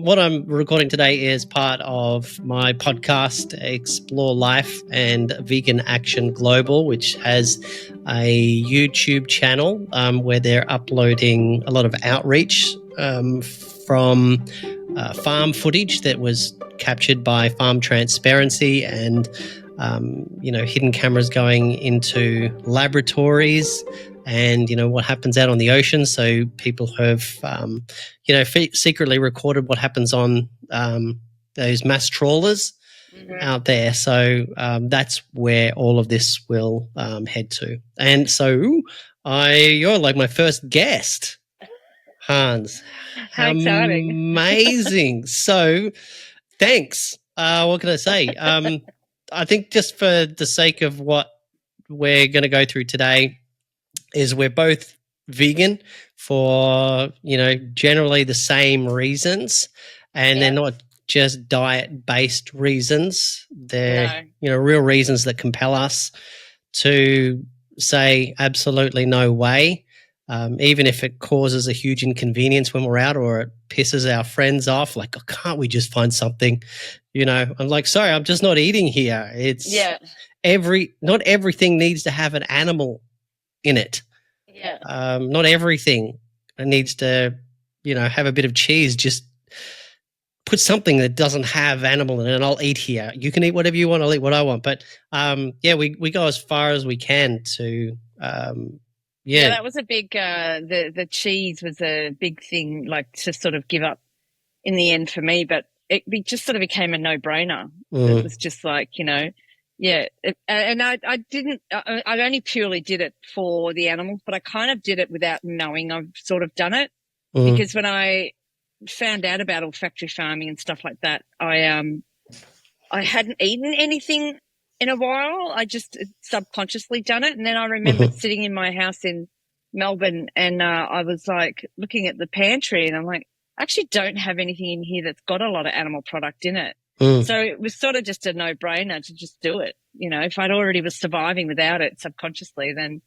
what I'm recording today is part of my podcast, Explore Life and Vegan Action Global, which has a YouTube channel where they're uploading a lot of outreach from farm footage that was captured by Farm Transparency and hidden cameras going into laboratories and, what happens out on the ocean. So people have, secretly recorded what happens on those mass trawlers out there. So that's where all of this will head to. And so you're like my first guest, Hans. How exciting. Amazing. So thanks. What can I say? I think just for the sake of what we're going to go through today is we're both vegan for, generally the same reasons, and they're not just diet-based reasons. They're, real reasons that compel us to say absolutely no way, even if it causes a huge inconvenience when we're out or it pisses our friends off. Like, oh, can't we just find something? I'm like, sorry, I'm just not eating here. It's not everything needs to have an animal in it. Not everything needs to, have a bit of cheese. Just put something that doesn't have animal in it and I'll eat here. You can eat whatever you want. I'll eat what I want. But we go as far as we can to, that was a big, the cheese was a big thing, like to sort of give up in the end for me, but it just sort of became a no-brainer. It was just like, and I didn't, I only purely did it for the animals, but I kind of did it without knowing I've sort of done it because when I found out about all factory farming and stuff like that, I hadn't eaten anything in a while. I just subconsciously done it. And then I remembered sitting in my house in Melbourne and I was like looking at the pantry and I'm like, I actually don't have anything in here that's got a lot of animal product in it. So it was sort of just a no-brainer to just do it. If I'd already was surviving without it subconsciously, then,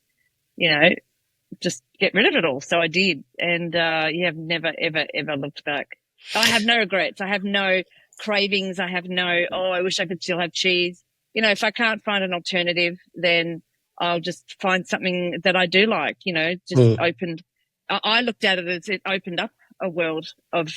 just get rid of it all. So I did. And have never, ever, ever looked back. I have no regrets. I have no cravings. I have no, I wish I could still have cheese. If I can't find an alternative, then I'll just find something that I do like, opened. I looked at it as it opened up a world of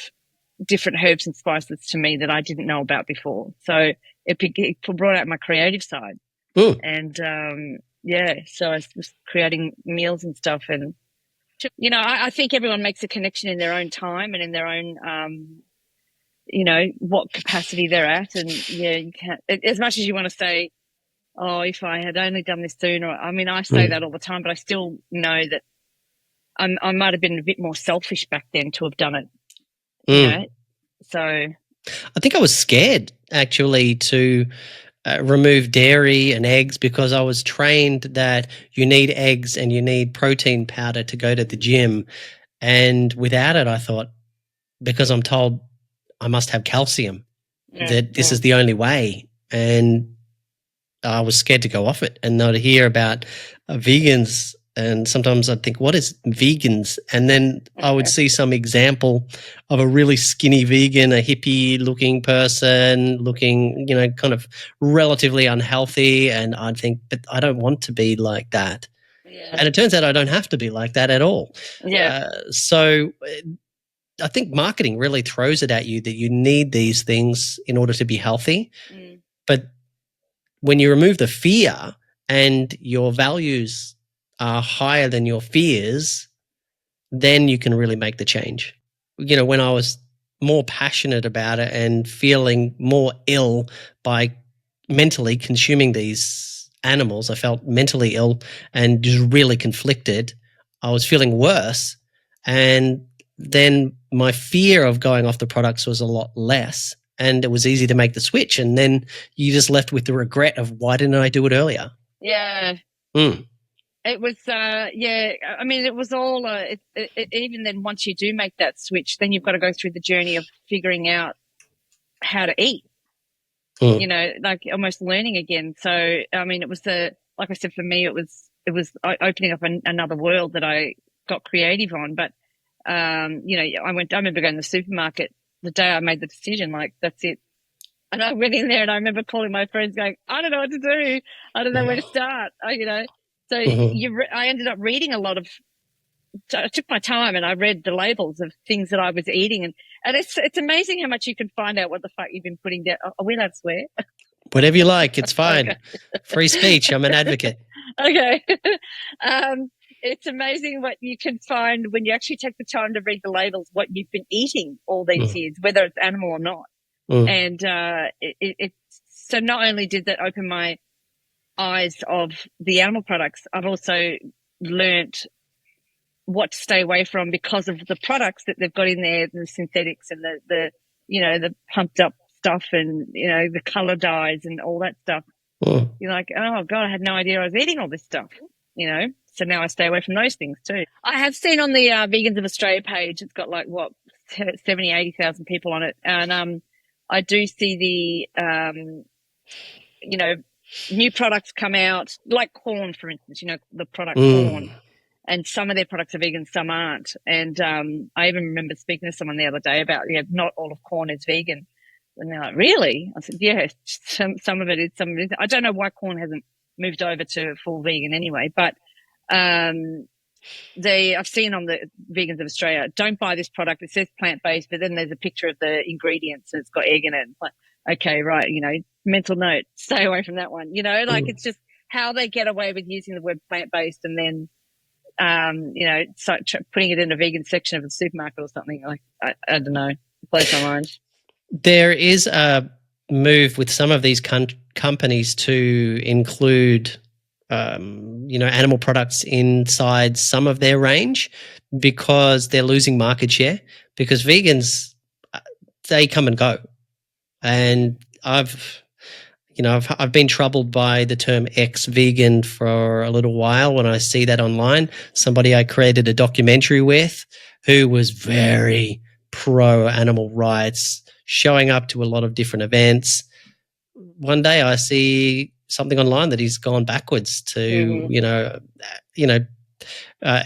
different herbs and spices to me that I didn't know about before. So it brought out my creative side. And, so I was creating meals and stuff. And, I think everyone makes a connection in their own time and in their own, what capacity they're at. And you can't, as much as you want to say, oh, if I had only done this sooner. I mean, I say that all the time, but I still know that I might have been a bit more selfish back then to have done it. So I think I was scared actually to remove dairy and eggs because I was trained that you need eggs and you need protein powder to go to the gym. And without it, I thought, because I'm told I must have calcium, that this is the only way. And I was scared to go off it and not hear about vegans. And sometimes I'd think, what is vegans? And then I would see some example of a really skinny vegan, a hippie-looking person, looking, kind of relatively unhealthy. And I'd think, but I don't want to be like that. Yeah. And it turns out I don't have to be like that at all. Yeah. So I think marketing really throws it at you that you need these things in order to be healthy. But when you remove the fear and your values are higher than your fears, then you can really make the change. When I was more passionate about it and feeling more ill by mentally consuming these animals, I felt mentally ill and just really conflicted. I was feeling worse. And then my fear of going off the products was a lot less. And it was easy to make the switch. And then you just left with the regret of, why didn't I do it earlier? Yeah. It was, I mean, it was all, even then once you do make that switch, then you've got to go through the journey of figuring out how to eat, like almost learning again. So, I mean, it was like I said, for me, it was opening up another world that I got creative on. But, I remember going to the supermarket the day I made the decision, like, that's it. And I went in there and I remember calling my friends going, I don't know what to do. I don't know where to start, you know. So I ended up reading a lot of, I took my time and I read the labels of things that I was eating. And it's amazing how much you can find out what the fuck you've been putting down. Are we allowed to swear? Whatever you like, it's fine. Okay. Free speech. I'm an advocate. Okay. It's amazing what you can find when you actually take the time to read the labels, what you've been eating all these years, whether it's animal or not. And so not only did that open my eyes of the animal products, I've also learnt what to stay away from because of the products that they've got in there, the synthetics and the you know, the pumped up stuff and, you know, the color dyes and all that stuff. You're like, oh God, I had no idea I was eating all this stuff, you know? So now I stay away from those things too. I have seen on the Vegans of Australia page, it's got like, 70, 80,000 people on it. And I do see the, you know, new products come out, like corn, for instance, you know, the product corn. And some of their products are vegan, some aren't. And I even remember speaking to someone the other day about, not all of corn is vegan. And they're like, really? I said, yeah, some of it is, some of it is. I don't know why corn hasn't moved over to full vegan anyway, but I've seen on the Vegans of Australia, don't buy this product. It says plant-based, but then there's a picture of the ingredients and it's got egg in it. It's like, okay, right, you know, mental note, stay away from that one. You know, like it's just how they get away with using the word plant-based and then, you know, putting it in a vegan section of a supermarket or something. Like, I don't know, it blows my mind. There is a move with some of these companies to include you know, animal products inside some of their range because they're losing market share, because vegans, they come and go. And I've been troubled by the term ex-vegan for a little while when I see that online. Somebody I created a documentary with who was very pro-animal rights, showing up to a lot of different events. One day I see something online that he's gone backwards to,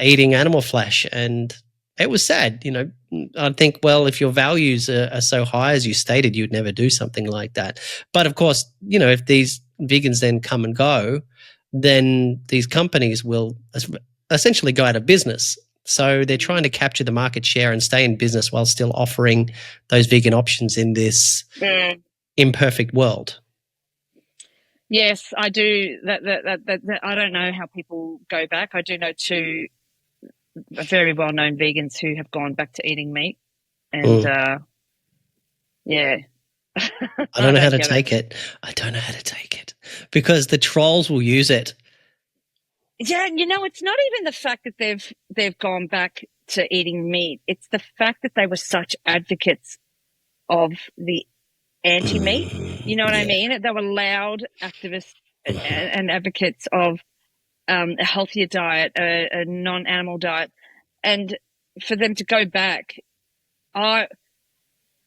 eating animal flesh. And it was sad. You know, I think, well, if your values are so high as you stated, you'd never do something like that. But of course, you know, if these vegans then come and go, then these companies will essentially go out of business. So they're trying to capture the market share and stay in business while still offering those vegan options in this imperfect world. Yes, I do. That I don't know how people go back. I do know two very well-known vegans who have gone back to eating meat, and yeah. I don't know how to take it. I don't know how to take it because the trolls will use it. Yeah, you know, it's not even the fact that they've gone back to eating meat. It's the fact that they were such advocates of the anti-meat. You know what I mean? They were loud activists and advocates of a healthier diet, a non-animal diet, and for them to go back, I'm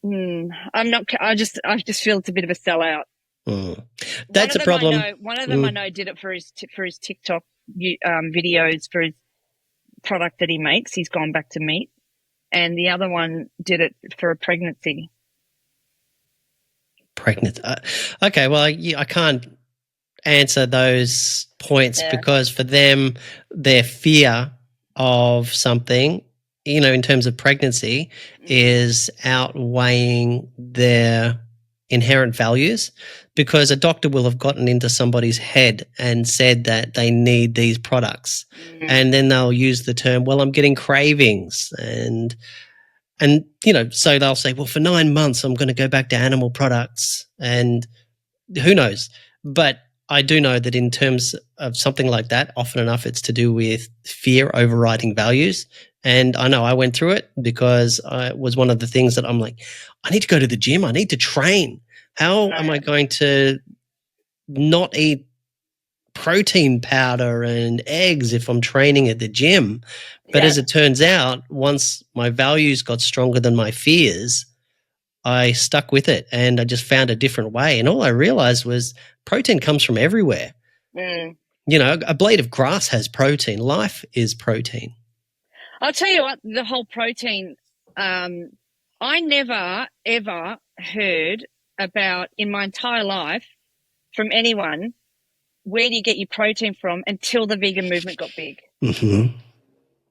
not. I just feel it's a bit of a sellout. That's a problem. One of them I know did it for his TikTok videos for his product that he makes. He's gone back to meat, and the other one did it for a pregnancy. Okay, well, I can't answer those points because for them, their fear of something, you know, in terms of pregnancy, is outweighing their inherent values, because a doctor will have gotten into somebody's head and said that they need these products, and then they'll use the term, well, I'm getting cravings, and you know, so they'll say, well, for 9 months I'm going to go back to animal products, and who knows. But I do know that in terms of something like that, often enough it's to do with fear overriding values. And I know I went through it because it was one of the things that I'm like, I need to go to the gym. I need to train. How am I going to not eat protein powder and eggs if I'm training at the gym? But as it turns out, once my values got stronger than my fears, I stuck with it and I just found a different way. And all I realized was protein comes from everywhere. You know, a blade of grass has protein. Life is protein. I'll tell you what, the whole protein, I never, ever heard about in my entire life from anyone, where do you get your protein from, until the vegan movement got big. Mm-hmm.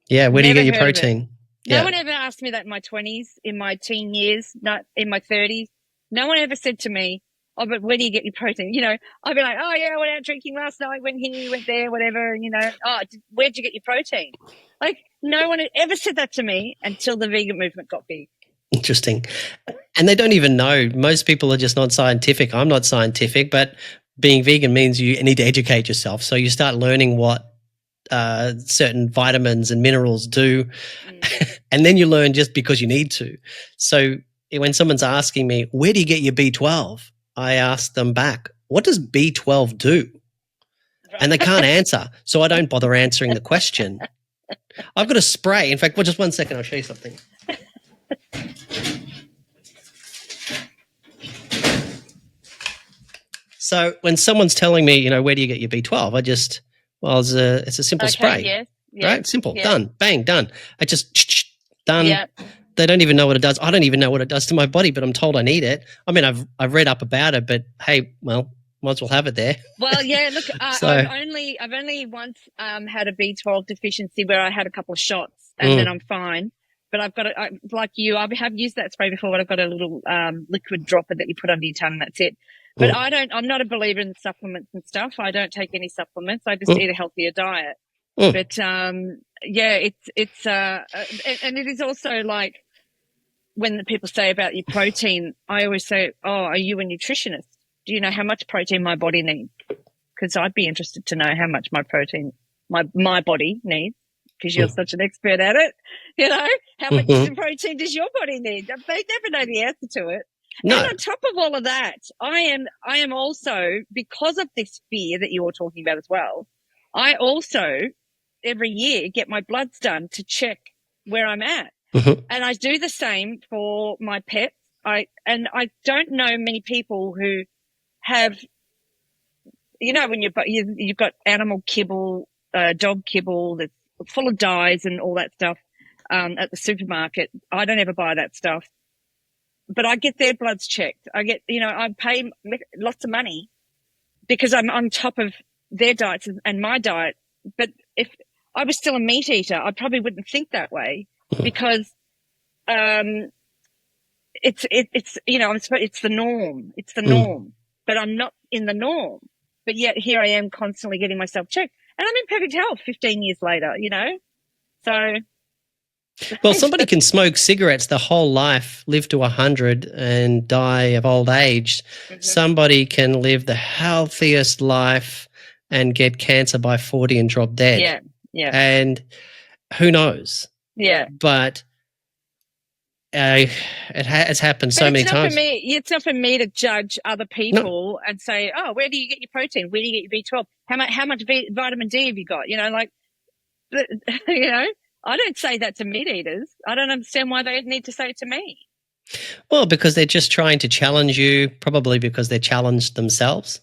Yeah, where do you get your protein? No one ever asked me that in my 20s, in my teen years, not in my 30s. No one ever said to me, oh, but where do you get your protein? You know, I'd be like, oh, yeah, I went out drinking last night, went here, went there, whatever. And, you know, oh, where'd you get your protein? Like, no one had ever said that to me until the vegan movement got big. Interesting. And they don't even know. Most people are just not scientific. I'm not scientific, but being vegan means you need to educate yourself. So you start learning what certain vitamins and minerals do, and then you learn just because you need to. So when someone's asking me, where do you get your B12? I ask them back, what does B12 do? And they can't answer. So I don't bother answering the question. I've got a spray. In fact, well, just 1 second, I'll show you something. So when someone's telling me, you know, where do you get your B12? I just, well, it's a simple spray. Yes, right? Simple. Yes. Done. Bang, done. I just done. Yep. They don't even know what it does. I don't even know what it does to my body, but I'm told I need it. I mean, I've read up about it, but hey, well, might as well have it there. Well, yeah, look, I've only once had a B12 deficiency where I had a couple of shots and then I'm fine. But I've got like you, I have used that spray before, but I've got a little liquid dropper that you put under your tongue and that's it. But I'm not a believer in supplements and stuff. I don't take any supplements. I just eat a healthier diet. But, yeah, it's and it is also like when the people say about your protein, I always say, oh, are you a nutritionist? Do you know how much protein my body needs? Because I'd be interested to know how much my protein, my body needs, because you're such an expert at it. You know, how much protein does your body need? They never know the answer to it. No. And on top of all of that, I am also, because of this fear that you're talking about as well, I also every year get my bloods done to check where I'm at. And I do the same for my pets. I don't know many people who have, you know, when you've got animal kibble, dog kibble that's full of dyes and all that stuff at the supermarket. I don't ever buy that stuff. But I get their bloods checked. I pay lots of money because I'm on top of their diets and my diet. But if I was still a meat eater, I probably wouldn't think that way because it's you know, it's the norm. It's the norm. But I'm not in the norm. But yet here I am constantly getting myself checked. And I'm in perfect health 15 years later, you know. So well, somebody can smoke cigarettes their whole life, live to 100 and die of old age. Somebody can live the healthiest life and get cancer by 40 and drop dead. Yeah. And who knows? Yeah. But it's happened so many times. It's not for me to judge other people and say, oh, where do you get your protein? Where do you get your B12? How much vitamin D have you got? You know, like, you know. I don't say that to meat eaters. I don't understand why they need to say it to me. Well, because they're just trying to challenge you, probably because they're challenged themselves.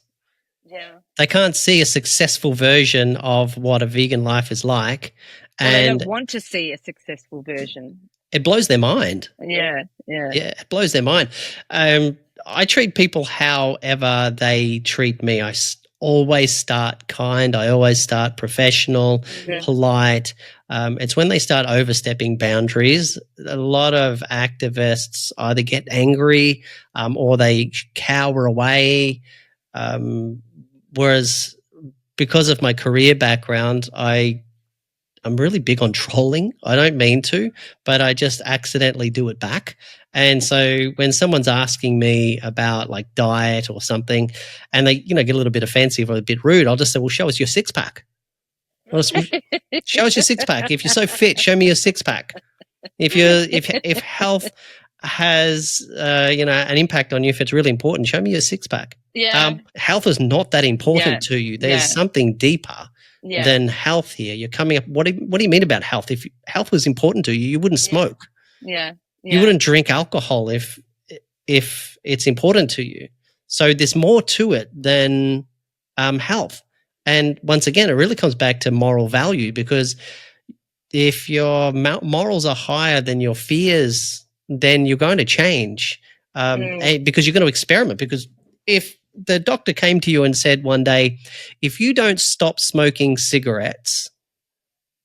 Yeah. They can't see a successful version of what a vegan life is like. Well, they don't want to see a successful version. It blows their mind. Yeah. Yeah, it blows their mind. I treat people however they treat me. I always start kind. I always start professional, polite. It's when they start overstepping boundaries. A lot of activists either get angry or they cower away. Whereas because of my career background, I'm really big on trolling. I don't mean to, but I just accidentally do it back. And so when someone's asking me about like diet or something and they, you know, get a little bit offensive or a bit rude, I'll just say, well, show us your six pack. Show us your six pack. If you're so fit, show me your six pack. If health has, you know, an impact on you, if it's really important, show me your six pack. Yeah. Health is not that important to you. There's something deeper than health here. You're coming up. What do you mean about health? If health was important to you, you wouldn't smoke. Yeah. You wouldn't drink alcohol if it's important to you. So there's more to it than health. And once again, it really comes back to moral value, because if your morals are higher than your fears then you're going to change because you're going to experiment. Because if the doctor came to you and said one day, if you don't stop smoking cigarettes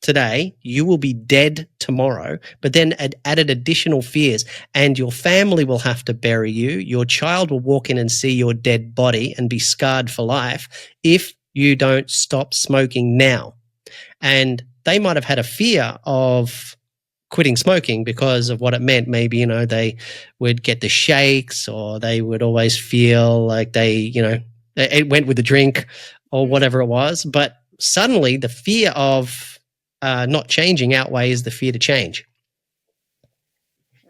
today, you will be dead tomorrow, but then added additional fears, and your family will have to bury you. Your child will walk in and see your dead body and be scarred for life if you don't stop smoking now. And they might have had a fear of quitting smoking because of what it meant. Maybe, you know, they would get the shakes, or they would always feel like it went with the drink or whatever it was. But suddenly the fear of not changing outweighs the fear to change.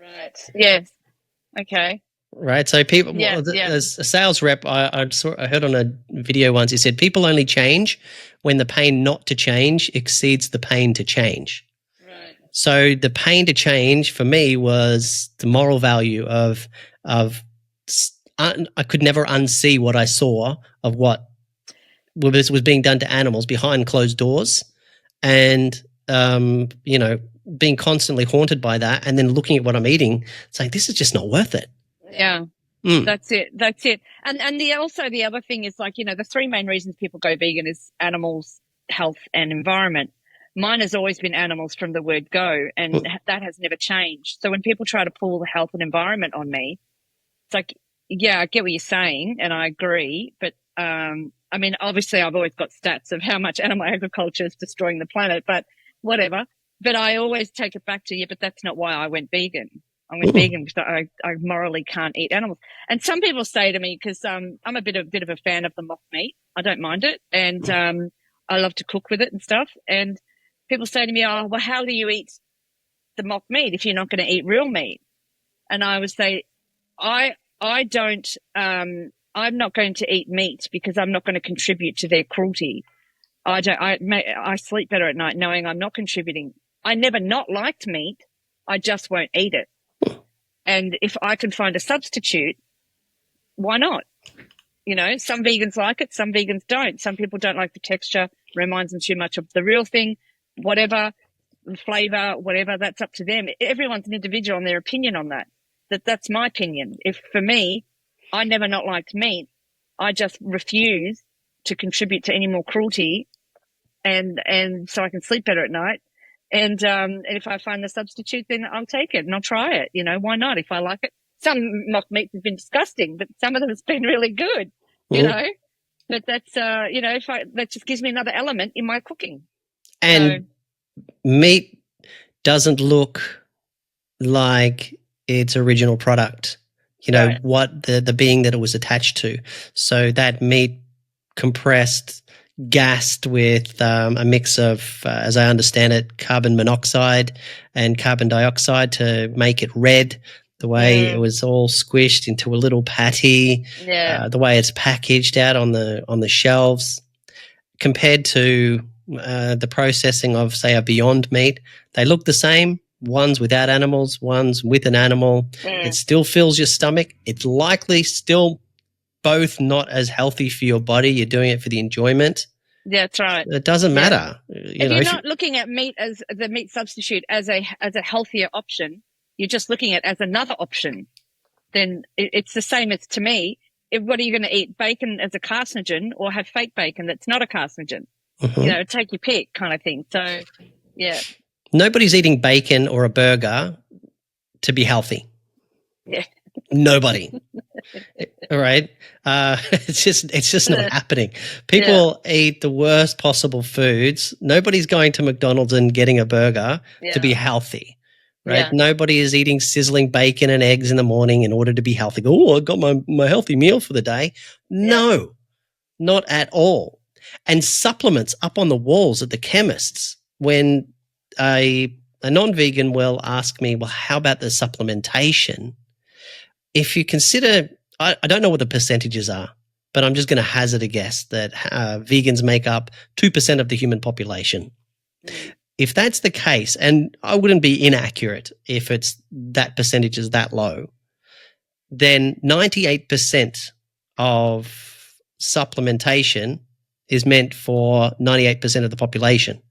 Right. Yes. Okay. Right. So people, as a sales rep, I heard on a video once, he said, people only change when the pain not to change exceeds the pain to change. Right. So the pain to change for me was the moral value of I could never unsee what I saw of what was being done to animals behind closed doors. And, being constantly haunted by that, and then looking at what I'm eating, saying, this is just not worth it. Yeah, That's it. And the other thing is, like, the three main reasons people go vegan is animals, health, and environment. Mine has always been animals from the word go, and that has never changed. So when people try to pull the health and environment on me, it's like, yeah, I get what you're saying, and I agree, but obviously I've always got stats of how much animal agriculture is destroying the planet, but whatever. But I always take it back to, but that's not why I went vegan. I went vegan because I morally can't eat animals. And some people say to me, because I'm a bit of a fan of the mock meat. I don't mind it, and I love to cook with it and stuff. And people say to me, oh, well, how do you eat the mock meat if you're not going to eat real meat? And I would say, I don't. I'm not going to eat meat because I'm not going to contribute to their cruelty. I sleep better at night knowing I'm not contributing. I never not liked meat. I just won't eat it. And if I can find a substitute, why not? Some vegans like it, some vegans don't. Some people don't like the texture, reminds them too much of the real thing, whatever, the flavor, whatever, that's up to them. Everyone's an individual on their opinion on that. That's my opinion. If for me, I never not liked meat. I just refuse to contribute to any more cruelty, and so I can sleep better at night. And if I find the substitute, then I'll take it and I'll try it. Why not? If I like it. Some mock meats have been disgusting, but some of them has been really good. But that's that just gives me another element in my cooking. And meat doesn't look like its original product. What the being that it was attached to. So that meat compressed, gassed with a mix of, as I understand it, carbon monoxide and carbon dioxide to make it red, the way it was all squished into a little patty, the way it's packaged out on the shelves, compared to the processing of, say, a Beyond Meat. They look the same. One's without animals, one's with an animal. It still fills your stomach. It's likely still both not as healthy for your body. You're doing it for the enjoyment. That's right. It doesn't matter. If you're not looking at meat as the meat substitute as a healthier option, you're just looking at it as another option, then it's the same as, to me, what are you going to eat? Bacon as a carcinogen, or have fake bacon that's not a carcinogen? Take your pick kind of thing. So, yeah. Nobody's eating bacon or a burger to be healthy. Yeah. Nobody. All right. It's just not happening. People eat the worst possible foods. Nobody's going to McDonald's and getting a burger to be healthy. Right. Yeah. Nobody is eating sizzling bacon and eggs in the morning in order to be healthy. Oh, I got my healthy meal for the day. No, not at all. And supplements up on the walls at the chemists, when a non-vegan will ask me, well, how about the supplementation? If you consider, I don't know what the percentages are, but I'm just going to hazard a guess that vegans make up 2% of the human population. If that's the case, and I wouldn't be inaccurate if it's that percentage is that low, then 98% of supplementation is meant for 98% of the population.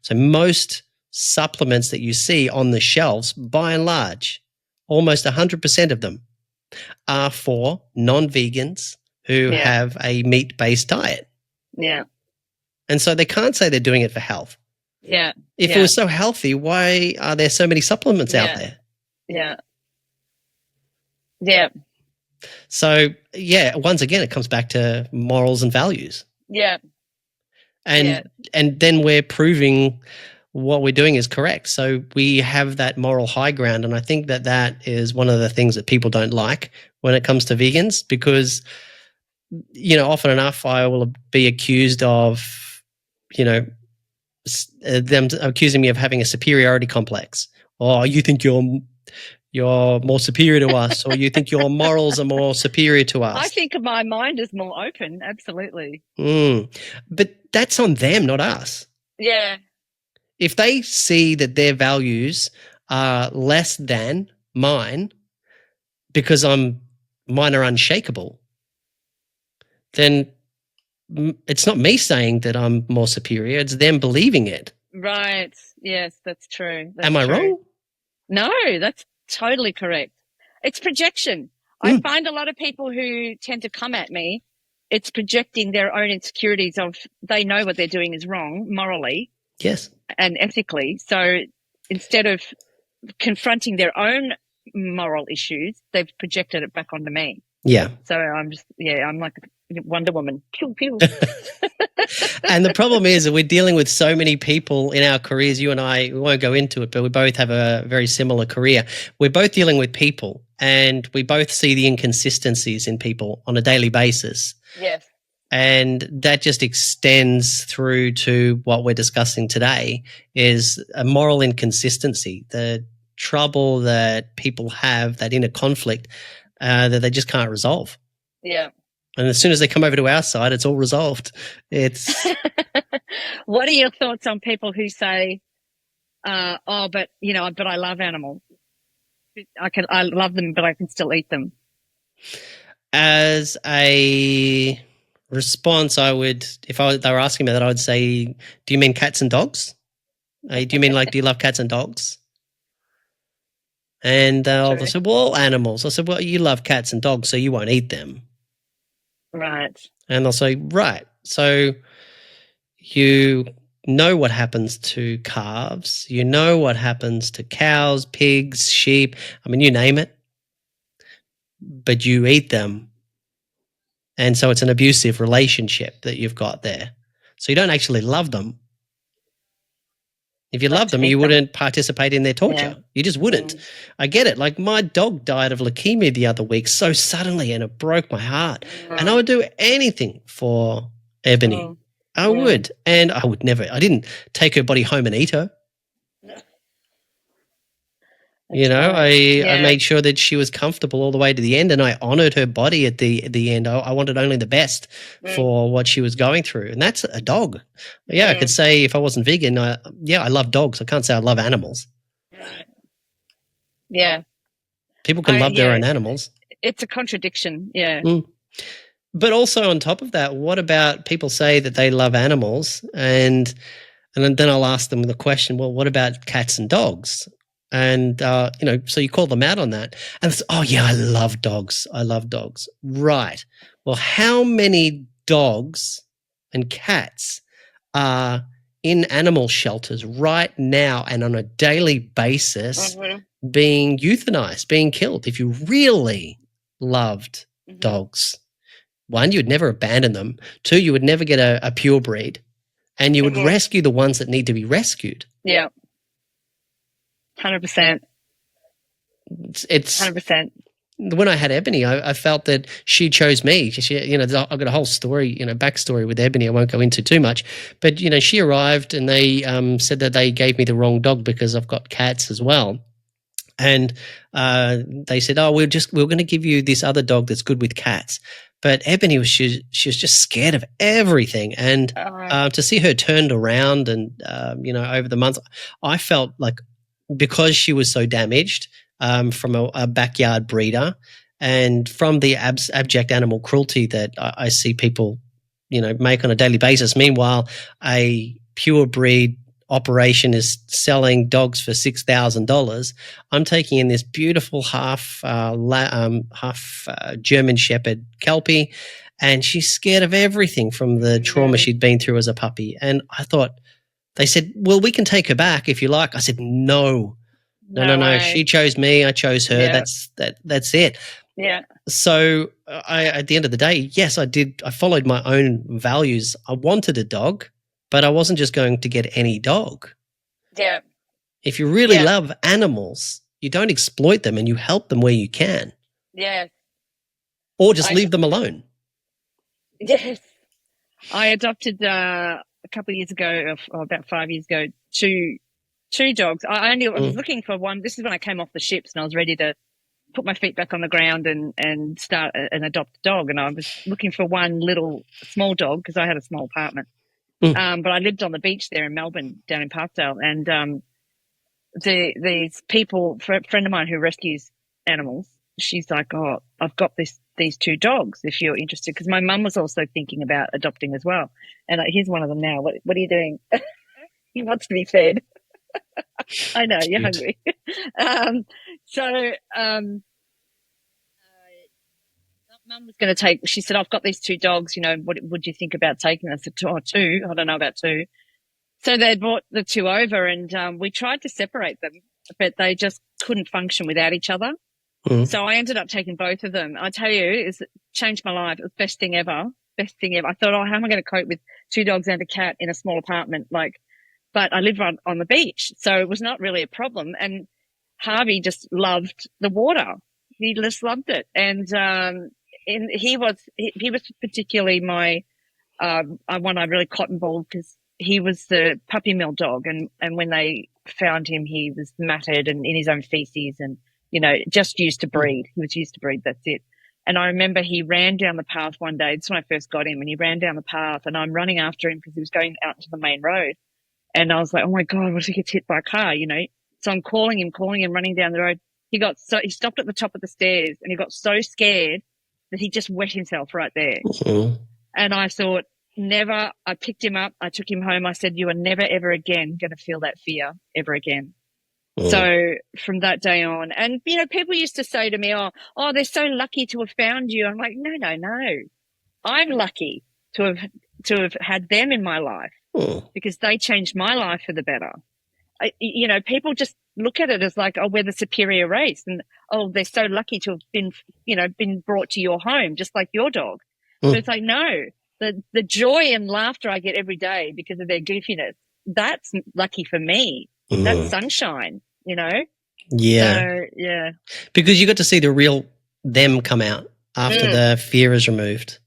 So most supplements that you see on the shelves, by and large, almost 100% of them are for non-vegans who have a meat-based diet. Yeah. And so they can't say they're doing it for health. Yeah. If it was so healthy, why are there so many supplements out there? Yeah. Yeah. So, once again, it comes back to morals and values. Yeah. And then we're proving what we're doing is correct. So we have that moral high ground. And I think that is one of the things that people don't like when it comes to vegans, because, often enough I will be accused of, them accusing me of having a superiority complex. Oh, you think you're more superior to us, or you think your morals are more superior to us. I think my mind is more open, absolutely. But that's on them, not us. Yeah. If they see that their values are less than mine because mine are unshakable, then it's not me saying that I'm more superior, it's them believing it. Right. Yes, that's true. Am I wrong? No, that's totally correct. It's projection. I find a lot of people who tend to come at me, it's projecting their own insecurities of they know what they're doing is wrong morally. Yes. And ethically. So instead of confronting their own moral issues, they've projected it back onto me. Yeah. So I'm like Wonder Woman. Pew, pew. And the problem is that we're dealing with so many people in our careers. You and I, we won't go into it, but we both have a very similar career. We're both dealing with people, and we both see the inconsistencies in people on a daily basis. Yes. And that just extends through to what we're discussing today, is a moral inconsistency, the trouble that people have, that inner conflict that they just can't resolve. Yeah. And as soon as they come over to our side, it's all resolved. It's. What are your thoughts on people who say, but I love animals. I love them, but I can still eat them. As a response, I would, if they were asking me that, I would say, do you mean cats and dogs? Do you mean do you love cats and dogs? And I said, well, animals. I said, well, you love cats and dogs, so you won't eat them. Right. And they'll say, right. So you know what happens to calves. You know what happens to cows, pigs, sheep. I mean, you name it. But you eat them. And so it's an abusive relationship that you've got there. So you don't actually love them. If you loved them, you wouldn't participate in their torture. Yeah. You just wouldn't. I get it. Like, my dog died of leukemia the other week so suddenly, and it broke my heart. And I would do anything for Ebony. I would. And I didn't take her body home and eat her. I made sure that she was comfortable all the way to the end, and I honored her body at the end. I wanted only the best for what she was going through, and that's a dog. Yeah, I could say if I wasn't vegan, I love dogs. I can't say I love animals. Yeah. People can love their own animals. It's a contradiction, yeah. But also on top of that, what about people say that they love animals, and then I'll ask them the question, well, what about cats and dogs? And, so you call them out on that. And it's, oh, yeah, I love dogs. I love dogs. Right. Well, how many dogs and cats are in animal shelters right now and on a daily basis being euthanized, being killed? If you really loved dogs, one, you would never abandon them. Two, you would never get a pure breed. And you would rescue the ones that need to be rescued. Yeah. 100%. It's 100%. When I had Ebony, I felt that she chose me. I've got a whole story, backstory with Ebony. I won't go into too much, but she arrived and they said that they gave me the wrong dog because I've got cats as well, and they said, "Oh, we're going to give you this other dog that's good with cats." But Ebony she was just scared of everything, and to see her turned around and over the months, I felt like, because she was so damaged from a backyard breeder and from the abject animal cruelty that I see people, make on a daily basis. Meanwhile, a pure breed, operation is selling dogs for $6,000. I'm taking in this beautiful half German Shepherd Kelpie, and she's scared of everything from the trauma she'd been through as a puppy. And I thought, they said, well, we can take her back if you like. I said, no. She chose me. I chose her. Yeah. That's it. Yeah. So at the end of the day, yes, I did. I followed my own values. I wanted a dog, but I wasn't just going to get any dog. Yeah. If you really love animals, you don't exploit them and you help them where you can. Yeah. Or just leave them alone. Yes. I adopted a couple of years ago, or about 5 years ago, two dogs. I was looking for one. This is when I came off the ships and I was ready to put my feet back on the ground and start and adopt a dog. And I was looking for one little small dog because I had a small apartment. But I lived on the beach there in Melbourne, down in Parkdale. And these people, a friend of mine who rescues animals, she's like, oh, I've got these two dogs if you're interested. Because my mum was also thinking about adopting as well. And here's one of them now. What are you doing? He wants to be fed. I know, you're hungry. Mum was going to take, she said, I've got these two dogs, what would you think about taking them? I said, two. I don't know about two. So they brought the two over and we tried to separate them, but they just couldn't function without each other. So I ended up taking both of them. I tell you, it changed my life. It was the best thing ever. I thought, how am I going to cope with two dogs and a cat in a small apartment? But I live on the beach, so it was not really a problem. And Harvey just loved the water. He just loved it. And he was particularly my one I really cottonballed because he was the puppy mill dog. And when they found him, he was matted and in his own feces and, just used to breed. He was used to breed. That's it. And I remember he ran down the path one day. This is when I first got him, and he ran down the path and I'm running after him because he was going out into the main road. And I was like, oh my God, what if he gets hit by a car, So I'm calling him, running down the road. He stopped at the top of the stairs and he got so scared that he just wet himself right there. And I thought, I picked him up. I took him home. I said, you are never, ever again going to feel that fear ever again. So from that day on, and, people used to say to me, oh, they're so lucky to have found you. I'm like, no. I'm lucky to have had them in my life. Because they changed my life for the better. People just look at it as like, oh, we're the superior race. And, oh, they're so lucky to have been brought to your home, just like your dog. But it's like, no, the joy and laughter I get every day because of their goofiness, that's lucky for me. That's sunshine, Yeah. So, yeah. Because you got to see the real them come out after the fear is removed.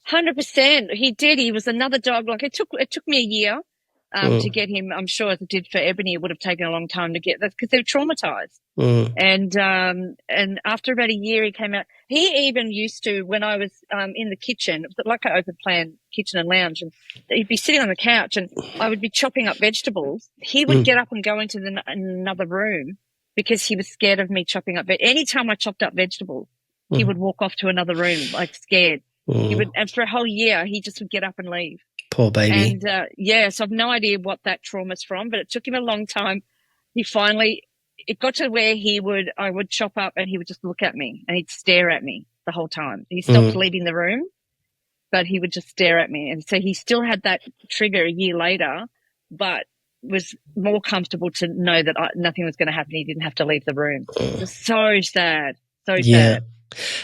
100%. He did. He was another dog. It took me a year to get him. I'm sure as it did for Ebony, it would have taken a long time to get that because they were traumatized. And after about a year, he came out. He even used to, when I was in the kitchen, like an open plan kitchen and lounge, and he'd be sitting on the couch and I would be chopping up vegetables. He would get up and go into another room because he was scared of me chopping up. But anytime I chopped up vegetables, he would walk off to another room, scared. He would, and for a whole year, he just would get up and leave. Poor baby. And so I've no idea what that trauma's from, but it took him a long time. It got to where I would chop up and he would just look at me and he'd stare at me the whole time. He stopped leaving the room, but he would just stare at me. And so he still had that trigger a year later, but was more comfortable to know that nothing was going to happen. He didn't have to leave the room. It was so sad. So sad. Yeah.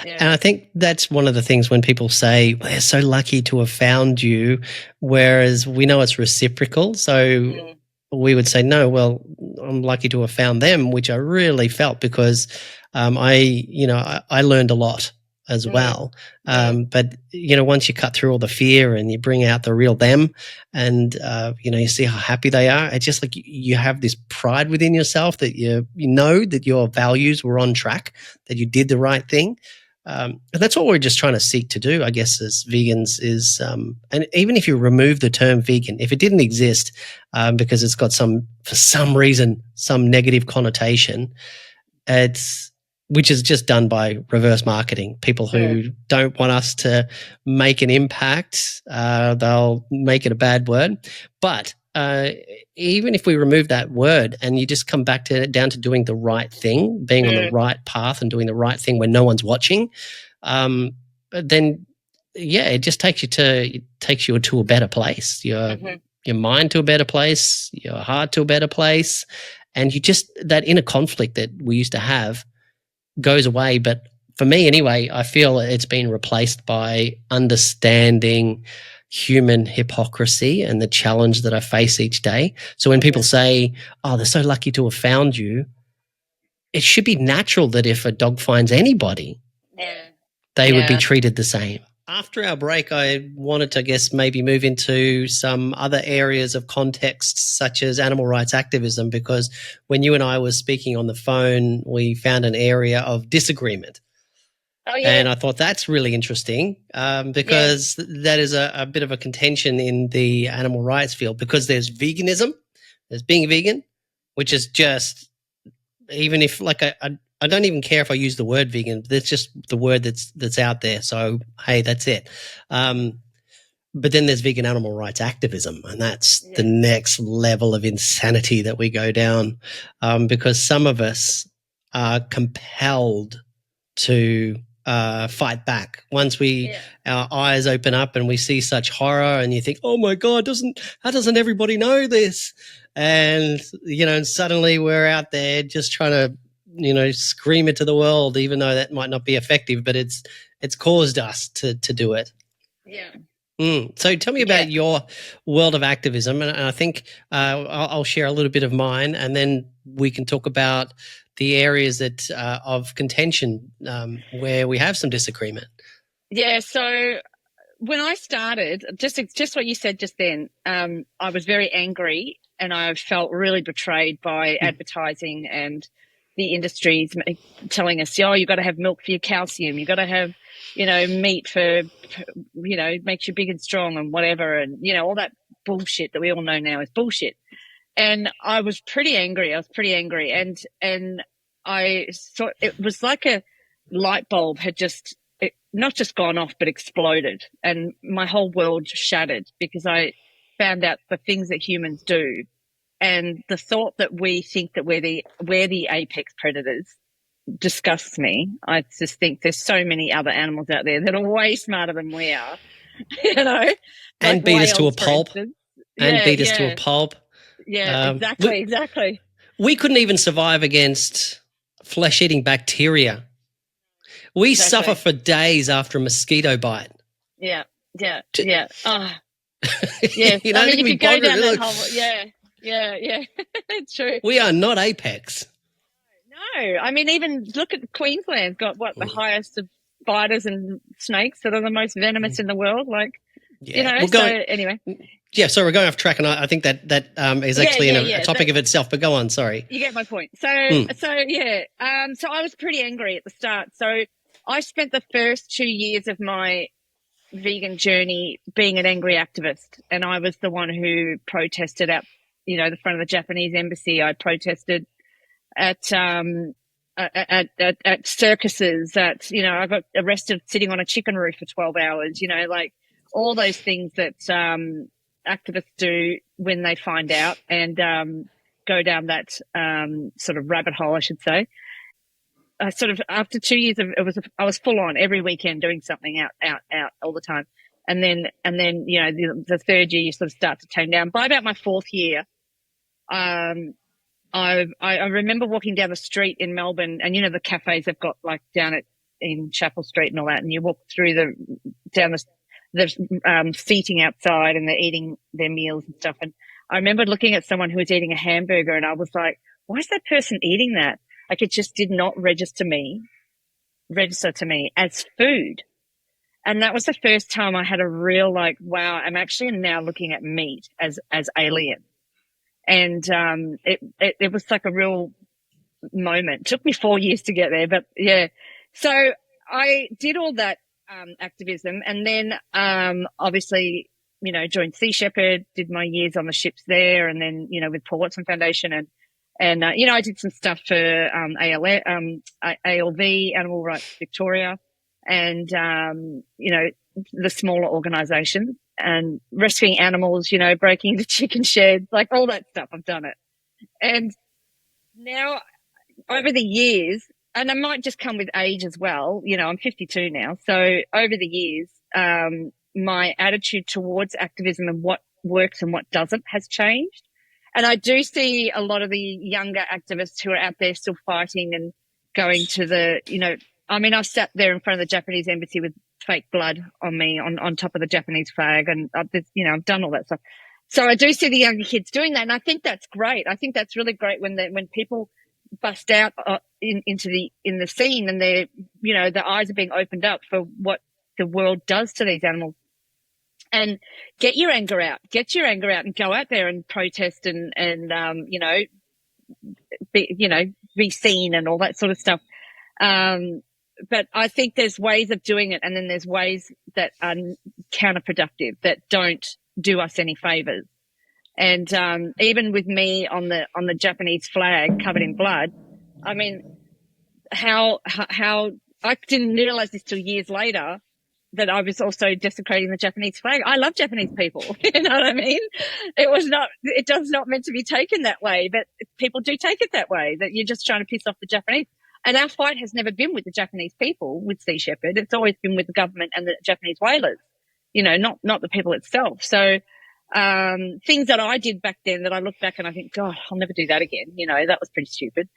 And I think that's one of the things when people say, well, they're so lucky to have found you, whereas we know it's reciprocal. So we would say, no, well, I'm lucky to have found them, which I really felt because I learned a lot as well. But, once you cut through all the fear and you bring out the real them and, you see how happy they are, it's just like you have this pride within yourself that you know that your values were on track, that you did the right thing. And that's what we're just trying to seek to do, I guess, as vegans is, and even if you remove the term vegan, if it didn't exist because it's got for some reason, some negative connotation, which is just done by reverse marketing. People who don't want us to make an impact, they'll make it a bad word. But even if we remove that word and you just come back down to doing the right thing, being on the right path and doing the right thing when no one's watching, then yeah, it just takes you to a better place. Your mind to a better place, your heart to a better place, and that inner conflict that we used to have goes away. But for me anyway, I feel it's been replaced by understanding human hypocrisy and the challenge that I face each day. So when people say, oh, they're so lucky to have found you, it should be natural that if a dog finds anybody, they would be treated the same. After our break, I wanted to, I guess, maybe move into some other areas of context, such as animal rights activism, because when you and I were speaking on the phone, we found an area of disagreement. Oh, yeah. And I thought that's really interesting because that is a bit of a contention in the animal rights field, because there's veganism, there's being vegan, which is just, even if like I don't even care if I use the word vegan. That's just the word that's out there. So, hey, that's it. But then there's vegan animal rights activism, and that's the next level of insanity that we go down, because some of us are compelled to fight back once our eyes open up and we see such horror, and you think, oh my God, how doesn't everybody know this? And, and suddenly we're out there just trying to, scream it to the world, even though that might not be effective, but it's caused us to do it. Yeah. So tell me about your world of activism, and I think I'll share a little bit of mine, and then we can talk about the areas that of contention where we have some disagreement. Yeah. So when I started, just what you said just then, I was very angry, and I felt really betrayed by advertising and the industries telling us, oh, you've got to have milk for your calcium, you've got to have, meat for, makes you big and strong and whatever, and, all that bullshit that we all know now is bullshit. And I was pretty angry. And I thought it was like a light bulb had not just gone off, but exploded. And my whole world shattered, because I found out the things that humans do, and the thought that we think that we're the apex predators disgusts me. I just think there's so many other animals out there that are way smarter than we are, and beat us to a pulp. To a pulp. Yeah, exactly. We couldn't even survive against flesh-eating bacteria. We suffer for days after a mosquito bite. Yeah. Oh. Yeah. I mean, if you go down that whole, yeah, it's true. We are not apex. No, I mean, even look at Queensland's got the highest of spiders and snakes that are the most venomous in the world. Like, anyway. Yeah, so we're going off track, and I think that is actually a topic of itself. But go on, sorry. You get my point. So I was pretty angry at the start. So I spent the first 2 years of my vegan journey being an angry activist, and I was the one who protested at the front of the Japanese embassy. I protested at circuses. I got arrested sitting on a chicken roof for 12 hours. Like all those things that activists do when they find out and go down that sort of rabbit hole, I should say. After 2 years I was full on every weekend doing something out all the time. And then, the third year you sort of start to tone down. By about my fourth year, I remember walking down the street in Melbourne, and the cafes they've got like down in Chapel Street and all that, and you walk through down the seating outside, and they're eating their meals and stuff. And I remember looking at someone who was eating a hamburger, and I was like, why is that person eating that? Like, it just did not register to me as food. And that was the first time I had a real wow, I'm actually now looking at meat as alien. And it was like a real moment. It took me 4 years to get there, but yeah. So I did all that activism, and then obviously, joined Sea Shepherd, did my years on the ships there, and then, with Paul Watson Foundation, and I did some stuff for ALV, Animal Rights Victoria, and the smaller organisations. and rescuing animals, you know, breaking into chicken sheds, like all that stuff. I've done it. And now over the years, and it might just come with age as well, you know, I'm 52 now. So over the years, my attitude towards activism and what works and what doesn't has changed. And I do see a lot of the younger activists who are out there still fighting and going to the, you know, I mean, I've sat there in front of the Japanese embassy with fake blood on me on top of the Japanese flag, and you know, I've done all that stuff. So I do see the younger kids doing that, and I think that's great. I think that's really great when people bust out in the scene, and they're, you know, the eyes are being opened up for what the world does to these animals. And get your anger out and go out there and protest and you know, be seen and all that sort of stuff. But I think there's ways of doing it, and then there's ways that are counterproductive, that don't do us any favors. And even with me on the Japanese flag covered in blood, I mean, how I didn't realize this till years later, that I was also desecrating the Japanese flag. I love Japanese people. You know what I mean? It does not meant to be taken that way, but people do take it that way, that you're just trying to piss off the Japanese. And our fight has never been with the Japanese people, with Sea Shepherd. It's always been with the government and the Japanese whalers, you know, not the people itself. So, things that I did back then that I look back and I think, God, I'll never do that again. You know, that was pretty stupid.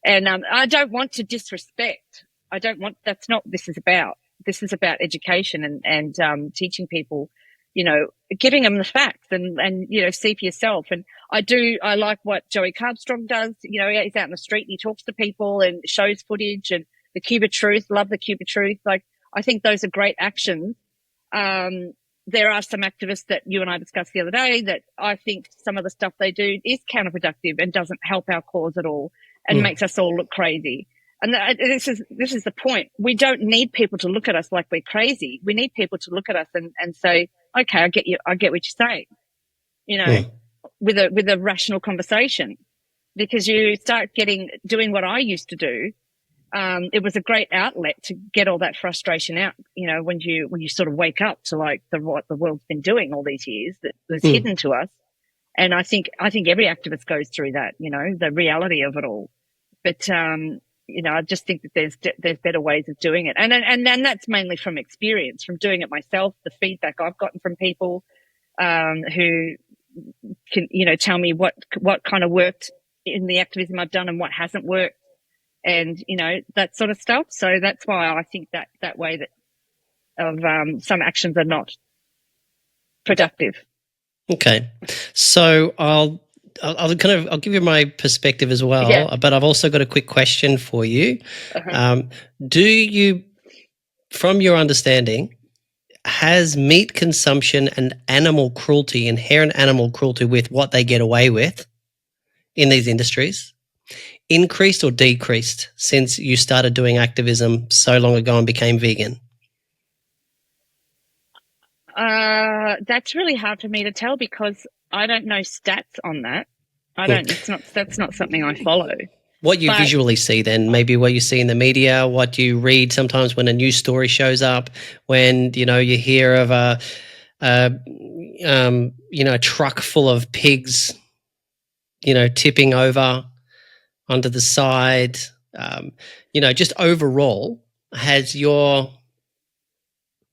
And, I don't want to disrespect. That's not what this is about. This is about education and teaching people, you know, giving them the facts and, you know, see for yourself. And I like what Joey Carbstrong does. You know, he's out in the street and he talks to people and shows footage, and the Cuba Truth, love the Cuba Truth. Like, I think those are great actions. There are some activists that you and I discussed the other day that I think some of the stuff they do is counterproductive and doesn't help our cause at all, and makes us all look crazy. And this is the point. We don't need people to look at us like we're crazy. We need people to look at us and say, okay, I get you. I get what you're saying, you know, with a rational conversation, because you start doing what I used to do. It was a great outlet to get all that frustration out, you know, when you sort of wake up to like what the world's been doing all these years that was hidden to us. And I think every activist goes through that, you know, the reality of it all. But, you know, I just think that there's better ways of doing it. And that's mainly from experience, from doing it myself, the feedback I've gotten from people, who can, you know, tell me what kind of worked in the activism I've done and what hasn't worked, and, you know, that sort of stuff. So that's why I think that way some actions are not productive. Okay. So I'll give you my perspective as well, but I've also got a quick question for you. Do you, from your understanding, has meat consumption and inherent animal cruelty with what they get away with in these industries, increased or decreased since you started doing activism so long ago and became vegan? That's really hard for me to tell, because I don't know stats on that. That's not something I follow. What you visually see then, maybe what you see in the media, what you read sometimes when a news story shows up, when, you know, you hear of a truck full of pigs, you know, tipping over onto the side, you know, just overall, has your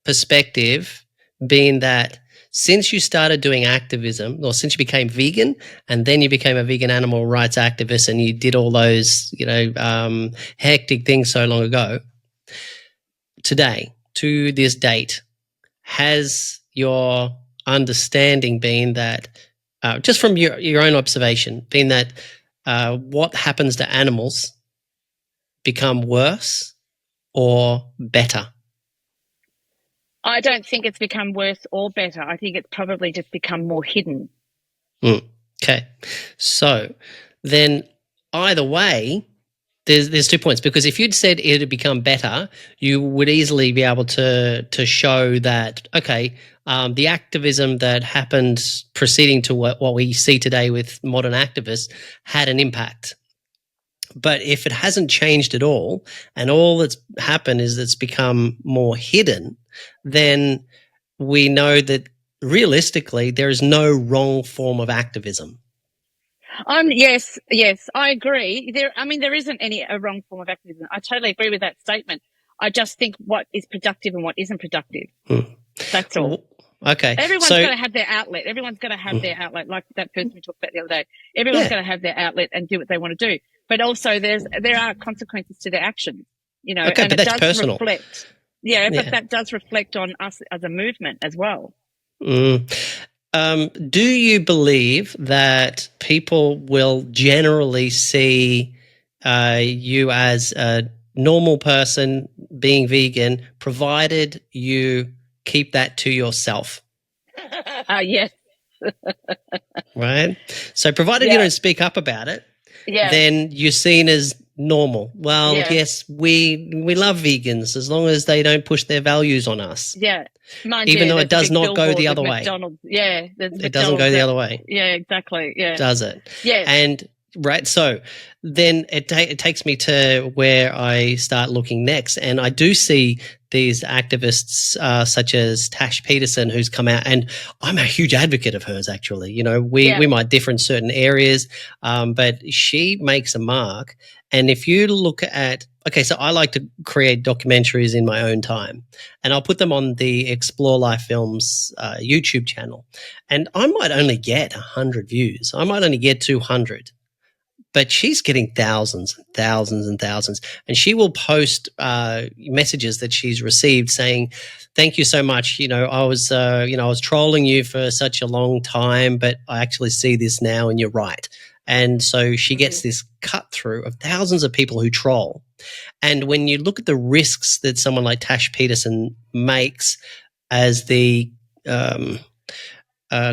perspective been that since you started doing activism, or since you became vegan and then you became a vegan animal rights activist and you did all those, you know, hectic things so long ago, today, to this date, has your understanding been that, just from your own observation, been that what happens to animals become worse or better? I don't think it's become worse or better. I think it's probably just become more hidden. Okay. So then either way, there's 2 points, because if you'd said it had become better, you would easily be able to show that, okay, the activism that happened preceding to what we see today with modern activists had an impact. But if it hasn't changed at all, and all that's happened is it's become more hidden, then we know that realistically, there is no wrong form of activism. Yes, I agree. There isn't a wrong form of activism. I totally agree with that statement. I just think what is productive and what isn't productive. That's all. Okay. Everyone's got to have their outlet. Everyone's got to have their outlet, like that person we talked about the other day. Everyone's got to have their outlet and do what they want to do. But also there are consequences to their actions, you know, okay, and but that's personal. Reflect. But that does reflect on us as a movement as well. Do you believe that people will generally see you as a normal person being vegan, provided you keep that to yourself? Yes. Right? So provided you don't speak up about it, then you're seen as normal. Well, yes, we love vegans as long as they don't push their values on us. Yeah. Even though it does not go the other way. It doesn't go the other way. Yeah, exactly. Yeah. Does it? Yeah. And right, so then it takes me to where I start looking next, and I do see these activists such as Tash Peterson, who's come out, and I'm a huge advocate of hers, actually. You know, we might differ in certain areas, but she makes a mark. And if you look at, okay, so I like to create documentaries in my own time, and I'll put them on the Explore Life Films YouTube channel, and I might only get 100 views. I might only get 200. But she's getting thousands and thousands and thousands. And she will post messages that she's received saying, thank you so much. You know, I was trolling you for such a long time, but I actually see this now and you're right. And so she gets this cut through of thousands of people who troll. And when you look at the risks that someone like Tash Peterson makes as the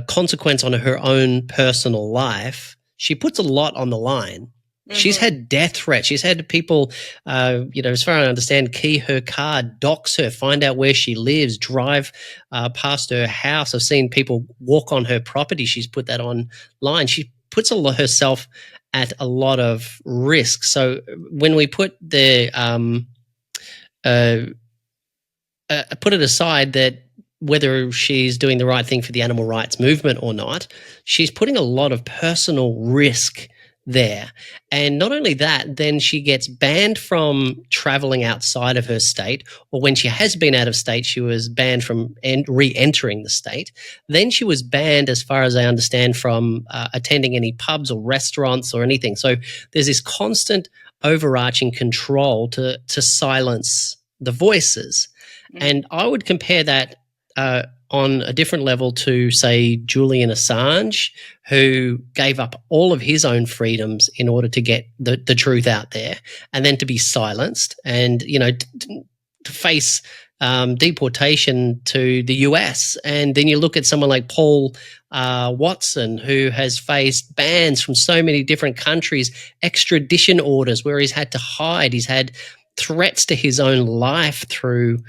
consequence on her own personal life, she puts a lot on the line. She's had death threats. She's had people, as far as I understand, key her car, dox her, find out where she lives, drive past her house. I've seen people walk on her property. She's put that online. She puts herself at a lot of risk. So when we put the put it aside that whether she's doing the right thing for the animal rights movement or not, she's putting a lot of personal risk there. And not only that, then she gets banned from traveling outside of her state, or when she has been out of state, she was banned from re-entering the state. Then she was banned, as far as I understand, from attending any pubs or restaurants or anything. So there's this constant overarching control to silence the voices. And I would compare that on a different level to, say, Julian Assange, who gave up all of his own freedoms in order to get the truth out there, and then to be silenced and, to face deportation to the US. And then you look at someone like Paul Watson, who has faced bans from so many different countries, extradition orders where he's had to hide. He's had threats to his own life through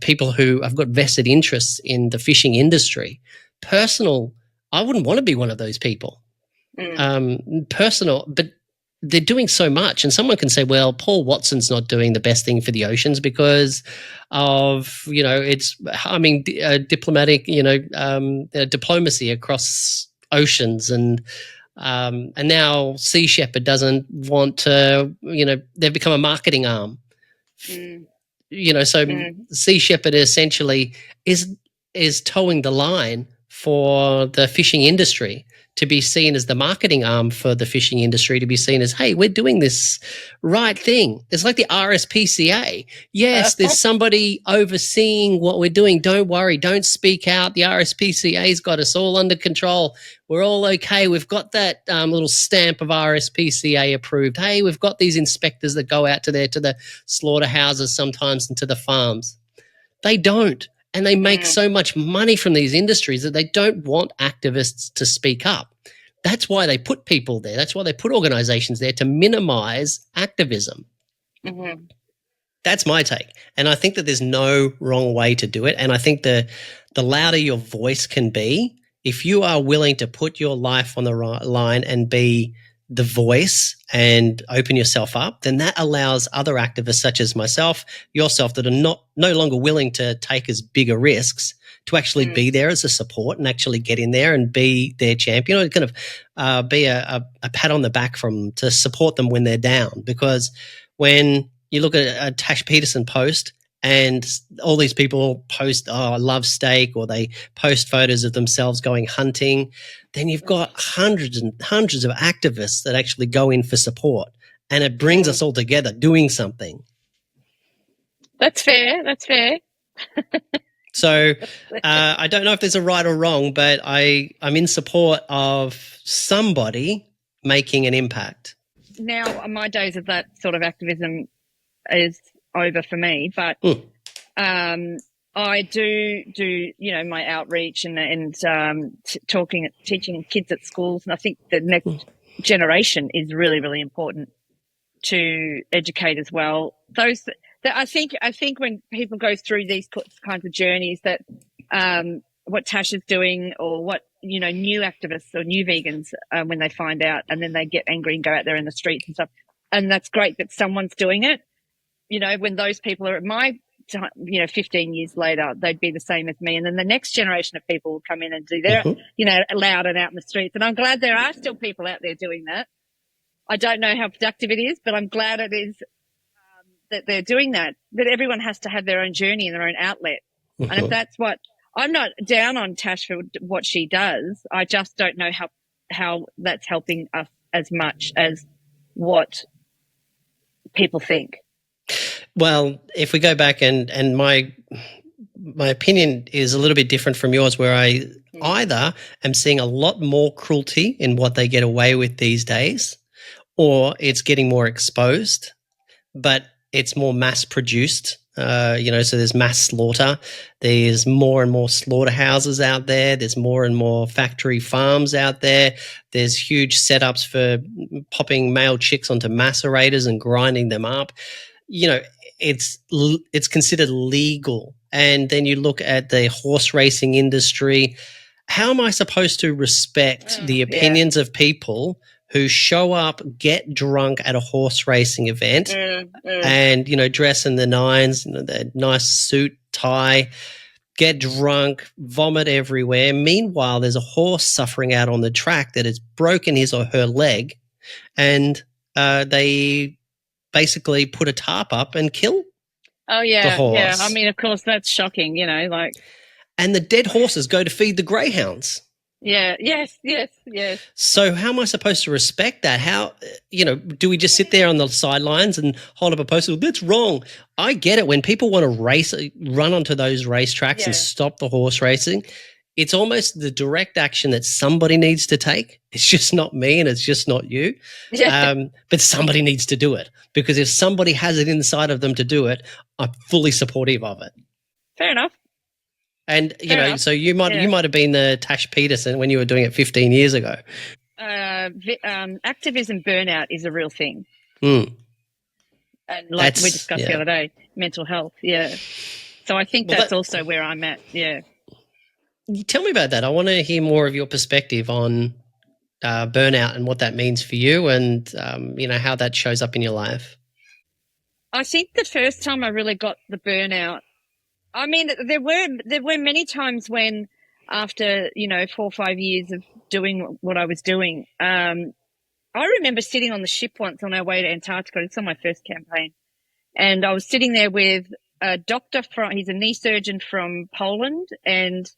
people who have got vested interests in the fishing industry. I wouldn't want to be one of those people. But they're doing so much. And someone can say, well, Paul Watson's not doing the best thing for the oceans because of, it's harming diplomatic, diplomacy across oceans. And now Sea Shepherd doesn't want to, they've become a marketing arm. Sea Shepherd essentially is towing the line for the fishing industry to be seen as the marketing arm for the fishing industry, to be seen as, hey, we're doing this right thing. It's like the RSPCA. Yes, there's somebody overseeing what we're doing. Don't worry. Don't speak out. The RSPCA's got us all under control. We're all okay. We've got that little stamp of RSPCA approved. Hey, we've got these inspectors that go out to the slaughterhouses sometimes and to the farms. They don't. And they make so much money from these industries that they don't want activists to speak up. That's why they put people there. That's why they put organizations there, to minimize activism. That's my take. And I think that there's no wrong way to do it. And I think the louder your voice can be, if you are willing to put your life on the line and be the voice and open yourself up, then that allows other activists such as myself, yourself, that are no longer willing to take as bigger risks, to actually be there as a support and actually get in there and be their champion, or kind of be a pat on the back to support them when they're down. Because when you look at a Tash Peterson post and all these people post, oh, I love steak, or they post photos of themselves going hunting, then you've got hundreds and hundreds of activists that actually go in for support, and it brings us all together doing something. That's fair. So I don't know if there's a right or wrong, but I'm in support of somebody making an impact. Now, my days of that sort of activism is over for me, but I do my outreach and teaching kids at schools, and I think the next generation is really, really important to educate as well. I think when people go through these kinds of journeys, that what Tash is doing, or what new activists or new vegans, when they find out, and then they get angry and go out there in the streets and stuff, and that's great that someone's doing it. When those people are at my time, 15 years later, they'd be the same as me, and then the next generation of people will come in and do their, loud and out in the streets. And I'm glad there are still people out there doing that. I don't know how productive it is, but I'm glad it is. That they're doing that, but everyone has to have their own journey and their own outlet. And if that's what, I'm not down on Tash for what she does, I just don't know how that's helping us as much as what people think. Well, if we go back and my opinion is a little bit different from yours, where I either am seeing a lot more cruelty in what they get away with these days, or it's getting more exposed, but it's more mass produced, so there's mass slaughter. There's more and more slaughterhouses out there. There's more and more factory farms out there. There's huge setups for popping male chicks onto macerators and grinding them up. It's considered legal. And then you look at the horse racing industry. How am I supposed to respect the opinions of people who show up, get drunk at a horse racing event and, dress in the nines, the nice suit, tie, get drunk, vomit everywhere. Meanwhile, there's a horse suffering out on the track that has broken his or her leg, and they basically put a tarp up and kill the horse. Yeah. I mean, of course, that's shocking, And the dead horses go to feed the greyhounds. Yeah. Yes. So how am I supposed to respect that? How, do we just sit there on the sidelines and hold up a poster? That's wrong. I get it. When people want to run onto those racetracks and stop the horse racing, it's almost the direct action that somebody needs to take. It's just not me, and it's just not you. But somebody needs to do it, because if somebody has it inside of them to do it, I'm fully supportive of it. Fair enough. And, so you might have been the Tash Peterson when you were doing it 15 years ago. Activism burnout is a real thing. And like we discussed the other day, mental health, So I think that's also where I'm at, Tell me about that. I want to hear more of your perspective on burnout and what that means for you, and, how that shows up in your life. I think the first time I really got the burnout, I mean, there were many times when, after 4 or 5 years of doing what I was doing, I remember sitting on the ship once on our way to Antarctica. It's on my first campaign, and I was sitting there with a doctor he's a knee surgeon from Poland and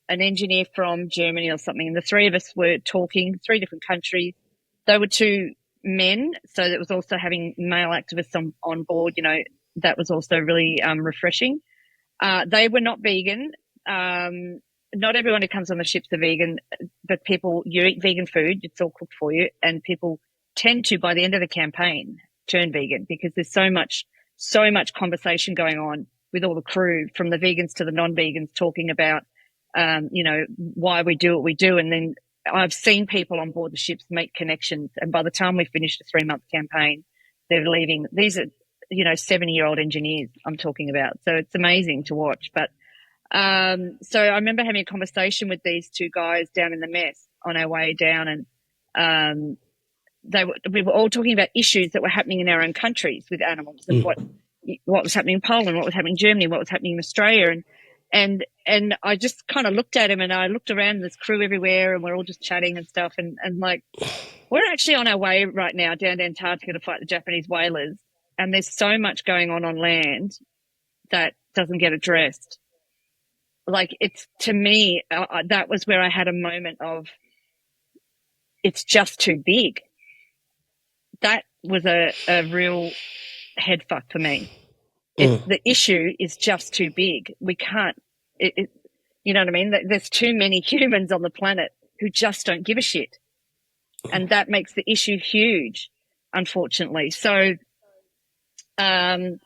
an engineer from Germany or something, and the three of us were talking, 3 different countries. They were 2 men, so it was also having male activists on board. That was also really refreshing. They were not vegan. Not everyone who comes on the ships are vegan, but you eat vegan food. It's all cooked for you. And people tend to, by the end of the campaign, turn vegan, because there's so much conversation going on with all the crew, from the vegans to the non-vegans, talking about, why we do what we do. And then I've seen people on board the ships make connections. And by the time we finished a 3-month campaign, they're leaving. These are 70-year-old engineers I'm talking about. So it's amazing to watch. But so I remember having a conversation with these 2 guys down in the mess on our way down, and we were all talking about issues that were happening in our own countries with animals, and what was happening in Poland, what was happening in Germany, what was happening in Australia. And I just kind of looked at him, and I looked around, and there's crew everywhere, and we're all just chatting and stuff. And like, we're actually on our way right now down to Antarctica to fight the Japanese whalers. And there's so much going on land that doesn't get addressed. Like, it's, to me, that was where I had a moment of, it's just too big. That was a real head fuck for me. The issue is just too big. We can't, you know what I mean? There's too many humans on the planet who just don't give a shit. And that makes the issue huge, unfortunately. So, that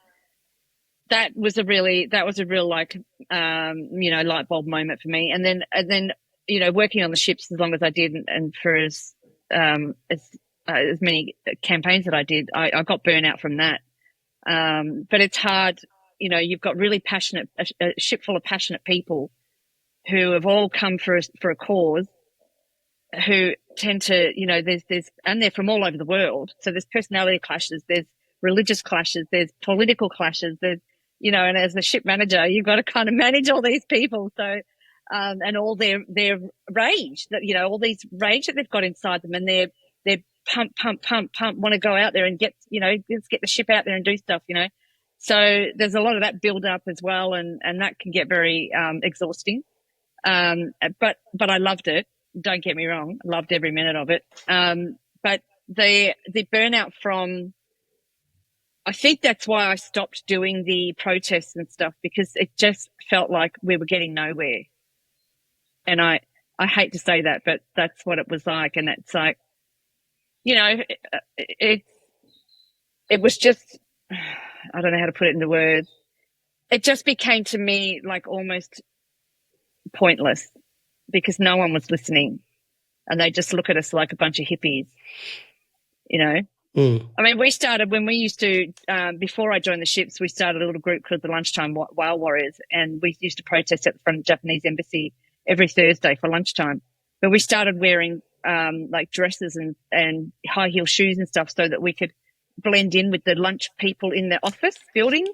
was a real like, you know, light bulb moment for me. And then, you know, working on the ships as long as I did, and for as many campaigns that I did, I got burnout from that. But it's hard, you know, you've got really passionate, a ship full of passionate people who have all come for a cause, who tend to, you know, and they're from all over the world. So there's personality clashes, there's religious clashes, there's political clashes, there's, you know, and as a ship manager, you've got to kind of manage all these people. So, and all their rage, that, you know, all these rage that they've got inside them, and they're pump, want to go out there and get, you know, let's get the ship out there and do stuff, you know. So there's a lot of that build up as well. And that can get very, exhausting. But I loved it. Don't get me wrong. I loved every minute of it. But the burnout from, I think that's why I stopped doing the protests and stuff, because it just felt like we were getting nowhere. And I hate to say that, but that's what it was like. And it's like, you know, it was just, I don't know how to put it into words. It just became to me like almost pointless, because no one was listening, and they just look at us like a bunch of hippies, you know. I mean, we started when we used to, before I joined the ships, we started a little group called the Lunchtime Whale Warriors, and we used to protest at the front of the Japanese embassy every Thursday for lunchtime. But we started wearing like dresses and high heel shoes and stuff, so that we could blend in with the lunch people in the office building,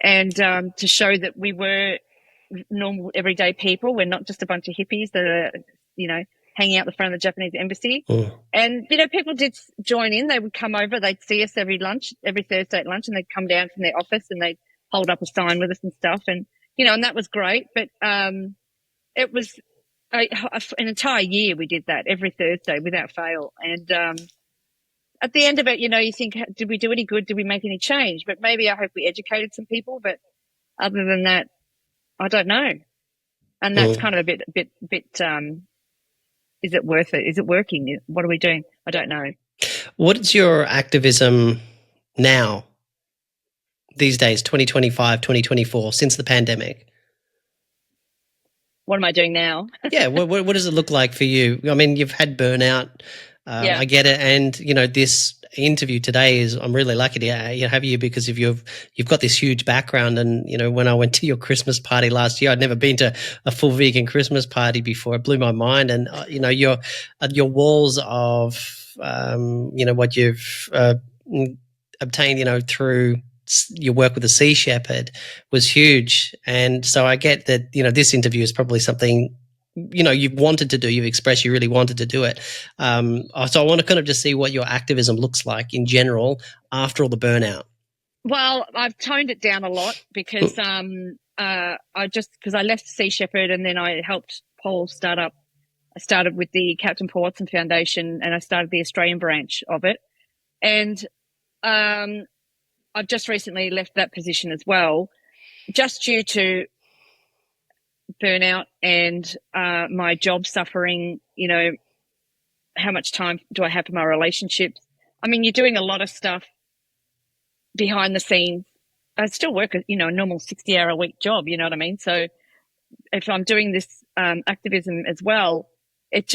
and to show that we were normal everyday people. We're not just a bunch of hippies that are, you know, hanging out the front of the Japanese embassy. And, you know, people did join in. They would come over, they'd see us every Thursday at lunch, and they'd come down from their office and they'd hold up a sign with us and stuff. And, you know, and that was great. But it was an entire year we did that every Thursday without fail. And at the end of it, you know, you think, did we do any good? Did we make any change? But maybe I hope we educated some people. But other than that, I don't know. And that's kind of a bit is it worth it? Is it working? What are we doing? I don't know. What is your activism now, these days, 2025, 2024, since the pandemic? What am I doing now? Yeah, what does it look like for you? I mean, you've had burnout. I get it. And, you know, this interview today is, I'm really lucky to have you, because of you've got this huge background. And, you know, when I went to your Christmas party last year, I'd never been to a full vegan Christmas party before. It blew my mind. And, you know, your walls of, you know, what you've obtained, you know, through your work with the Sea Shepherd was huge. And so I get that, you know, this interview is probably something, you know, you've wanted to do, you've expressed you really wanted to do it. So I want to kind of just see what your activism looks like in general after all the burnout. Well, I've toned it down a lot, because because I left Sea Shepherd, and then I helped Paul start up. I started with the Captain Paul Watson Foundation, and I started the Australian branch of it. And I've just recently left that position as well, just due to burnout and my job suffering. You know, how much time do I have for my relationships? I mean, you're doing a lot of stuff behind the scenes. I still work a normal 60-hour-a-week job, you know what I mean? So if I'm doing this activism as well, it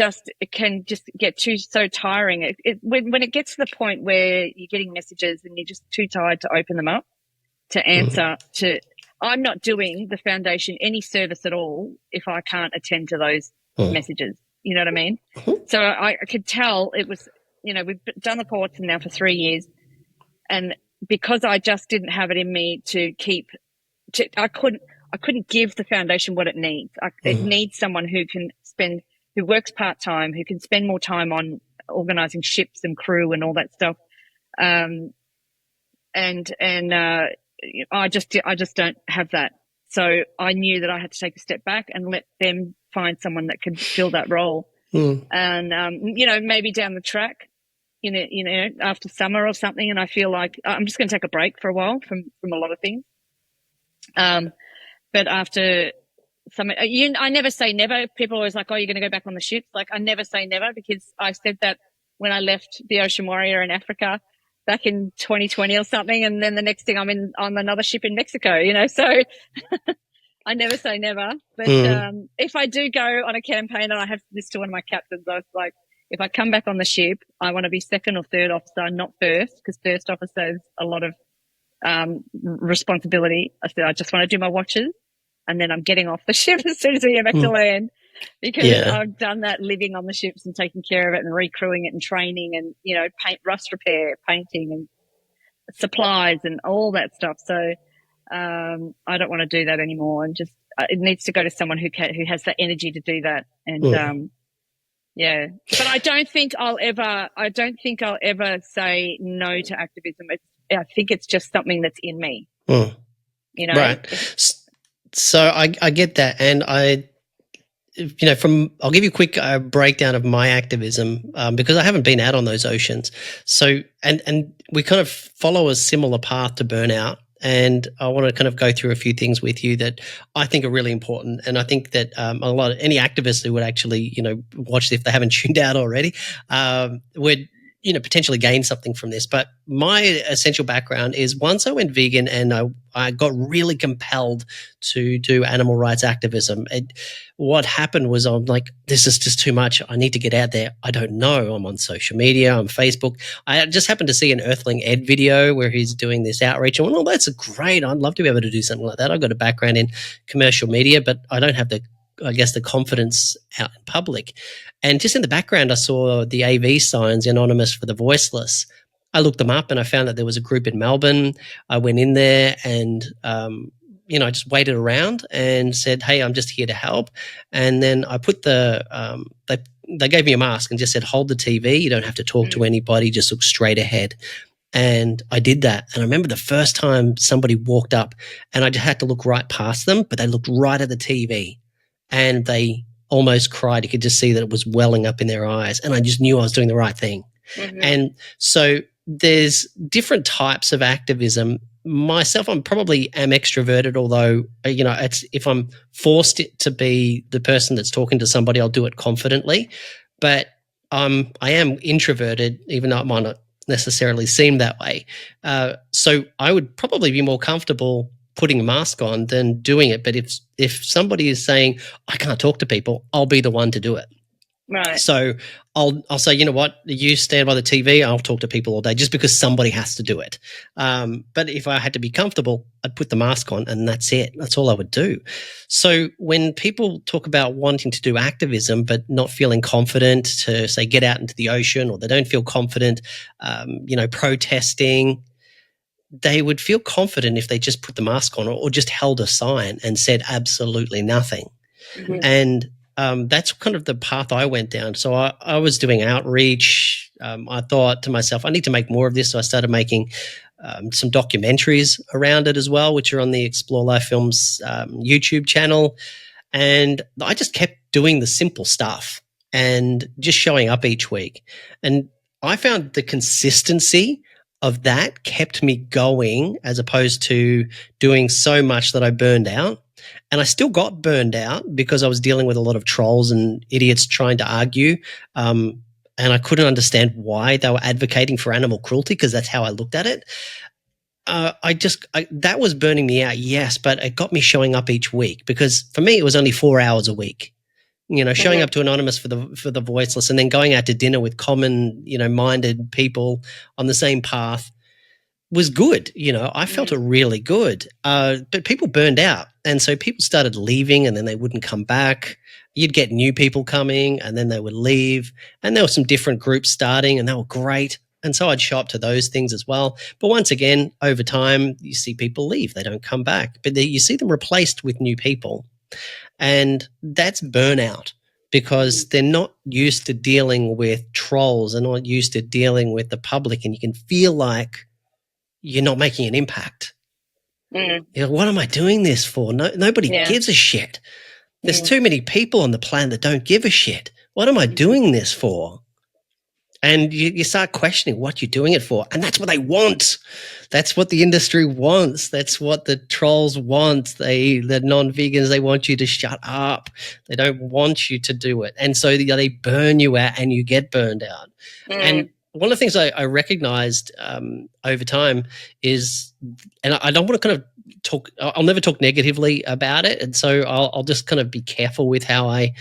can just get so tiring. When it gets to the point where you're getting messages and you're just too tired to open them up to answer I'm not doing the foundation any service at all if I can't attend to those messages. You know what I mean? So I could tell it was, you know, we've done the courts now for 3 years, and because I just didn't have it in me to keep, I couldn't give the foundation what it needs. It needs someone who works part-time, who can spend more time on organising ships and crew and all that stuff. I just don't have that. So I knew that I had to take a step back and let them find someone that could fill that role. And, maybe down the track, after summer or something, and I feel like I'm just going to take a break for a while from a lot of things. But after summer, I never say never. People are always like, oh, you're going to go back on the ships. Like, I never say never, because I said that when I left the Ocean Warrior in Africa back in 2020 or something, and then the next thing I'm on another ship in Mexico, so I never say never. But if I do go on a campaign, and I have this to one of my captains, I was like, if I come back on the ship, I want to be second or third officer, not first, because first officer has a lot of responsibility. I said, I just want to do my watches, and then I'm getting off the ship as soon as we get back to land, because I've done that living on the ships and taking care of it and recrewing it and training and, paint, rust repair, painting and supplies and all that stuff. So I don't want to do that anymore, and just it needs to go to someone who has the energy to do that. And but I don't think I'll ever say no to activism. I think it's just something that's in me. Right. So I get that, and I'll give you a quick breakdown of my activism, because I haven't been out on those oceans. So, and we kind of follow a similar path to burnout. And I want to kind of go through a few things with you that I think are really important. And I think that any activists who would actually, watch this, if they haven't tuned out already, would, potentially gain something from this. But my essential background is, once I went vegan and I got really compelled to do animal rights activism, what happened was, I'm like, this is just too much. I need to get out there. I don't know. I'm on social media, on Facebook. I just happened to see an Earthling Ed video where he's doing this outreach. And, well, that's great. I'd love to be able to do something like that. I've got a background in commercial media, but I don't have the confidence out in public. And just in the background, I saw the AV signs, Anonymous for the Voiceless. I looked them up and I found that there was a group in Melbourne. I went in there and, I just waited around and said, hey, I'm just here to help. And then I put they gave me a mask and just said, hold the TV. You don't have to talk to anybody. Just look straight ahead. And I did that. And I remember the first time somebody walked up and I just had to look right past them, but they looked right at the TV. And they almost cried. You could just see that it was welling up in their eyes. And I just knew I was doing the right thing. And so there's different types of activism. Myself, I'm probably am extroverted, although, if I'm forced to be the person that's talking to somebody, I'll do it confidently. But I am introverted, even though it might not necessarily seem that way. So I would probably be more comfortable putting a mask on than doing it. But if somebody is saying, I can't talk to people, I'll be the one to do it. Right. So I'll say, you know what, you stand by the TV, I'll talk to people all day, just because somebody has to do it. But if I had to be comfortable, I'd put the mask on and that's it. That's all I would do. So when people talk about wanting to do activism but not feeling confident to, say, get out into the ocean, or they don't feel confident, protesting, they would feel confident if they just put the mask on or just held a sign and said absolutely nothing. And that's kind of the path I went down. So I was doing outreach. I thought to myself, I need to make more of this. So I started making some documentaries around it as well, which are on the Explore Life Films YouTube channel. And I just kept doing the simple stuff and just showing up each week. And I found the consistency of that kept me going, as opposed to doing so much that I burned out. And I still got burned out because I was dealing with a lot of trolls and idiots trying to argue. And I couldn't understand why they were advocating for animal cruelty, because that's how I looked at it. That was burning me out, yes, but it got me showing up each week, because for me, it was only 4 hours a week. Showing up to Anonymous for the Voiceless, and then going out to dinner with common, minded people on the same path was good. I felt it really good. But people burned out. And so people started leaving and then they wouldn't come back. You'd get new people coming and then they would leave. And there were some different groups starting and they were great. And so I'd show up to those things as well. But once again, over time, you see people leave. They don't come back. But you see them replaced with new people. And that's burnout because they're not used to dealing with trolls. They're not used to dealing with the public. And you can feel like you're not making an impact. You know, what am I doing this for? Nobody gives a shit. There's too many people on the planet that don't give a shit. What am I doing this for? And you start questioning what you're doing it for. And that's what they want. That's what the industry wants. That's what the trolls want. The non-vegans, they want you to shut up. They don't want you to do it. And so they burn you out and you get burned out. And one of the things I recognized over time is, and I don't want to kind of talk, I'll never talk negatively about it. And so I'll just kind of be careful with how I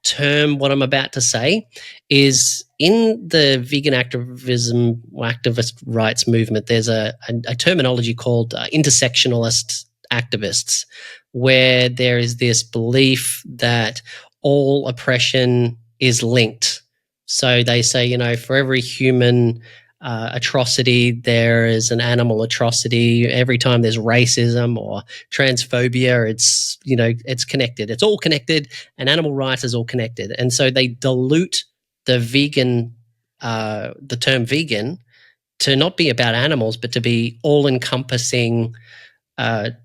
term what I'm about to say, is in the vegan activism or activist rights movement, there's a terminology called intersectionalist activists, where there is this belief that all oppression is linked. So they say, you know, for every human atrocity, there is an animal atrocity. Every time there's racism or transphobia, it's, you know, it's connected. It's all connected, and animal rights is all connected. And so they dilute the vegan, the term vegan, to not be about animals, but to be all-encompassing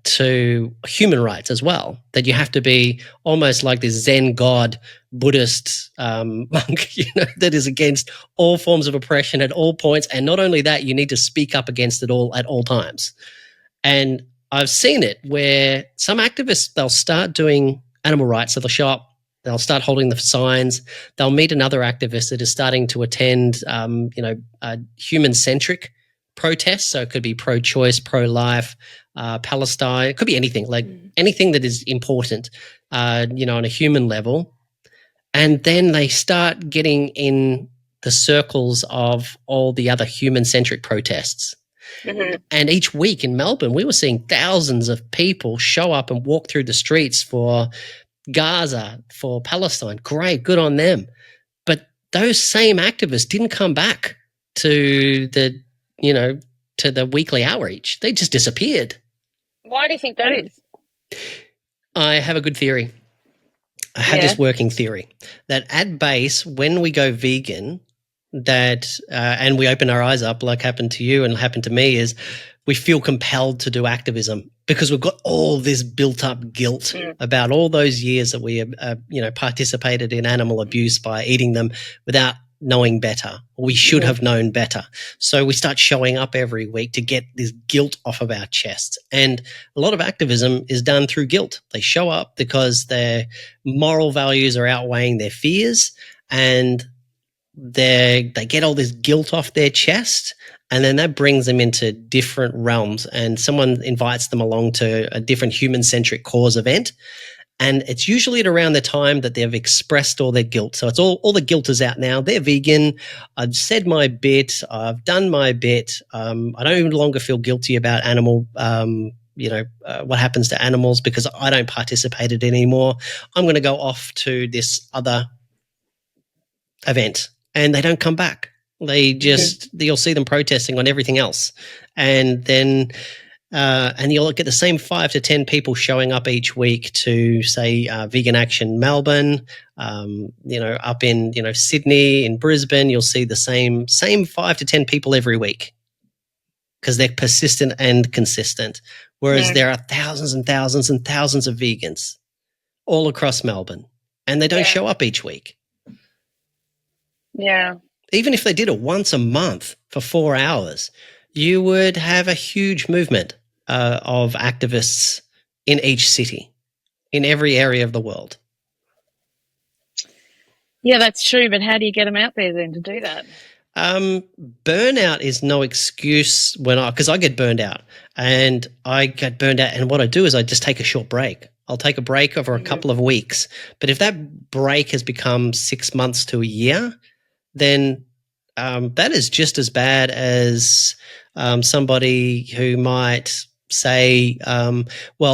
to human rights as well. That you have to be almost like this Zen god Buddhist monk, you know, that is against all forms of oppression at all points. And not only that, you need to speak up against it all at all times. And I've seen it where some activists, they'll start doing animal rights. So they'll show up, they'll start holding the signs. They'll meet another activist that is starting to attend, human-centric protests. So it could be pro-choice, pro-life, Palestine. It could be anything, like anything that is important, on a human level. And then they start getting in the circles of all the other human-centric protests. Mm-hmm. And each week in Melbourne, we were seeing thousands of people show up and walk through the streets for Gaza, for Palestine. Great, good on them. But those same activists didn't come back to the weekly outreach. They just disappeared. Why do you think that is? I have a good theory. I have this working theory that at base, when we go vegan, that and we open our eyes up, like happened to you and happened to me, is we feel compelled to do activism because we've got all this built-up guilt about all those years that we participated in animal abuse by eating them without knowing better. We should have known better. So we start showing up every week to get this guilt off of our chests. And a lot of activism is done through guilt. They show up because their moral values are outweighing their fears, and they get all this guilt off their chest, and then that brings them into different realms, and someone invites them along to a different human-centric cause event. And it's usually at around the time that they've expressed all their guilt. So it's all the guilt is out now. They're vegan. I've said my bit. I've done my bit. I don't any longer feel guilty about animal, what happens to animals because I don't participate in it anymore. I'm going to go off to this other event, and they don't come back. They just you'll see them protesting on everything else, and then. And you'll get the same 5 to 10 people showing up each week to, say, Vegan Action Melbourne, up in, Sydney, in Brisbane. You'll see the same 5 to 10 people every week because they're persistent and consistent, whereas there are thousands and thousands and thousands of vegans all across Melbourne, and they don't show up each week. Yeah. Even if they did it once a month for 4 hours, you would have a huge movement of activists in each city, in every area of the world. Yeah, that's true. But how do you get them out there then to do that? Burnout is no excuse because I get burned out, and I get burned out. And what I do is I just take a short break. I'll take a break over a couple of weeks. But if that break has become 6 months to a year, then that is just as bad as somebody who might say,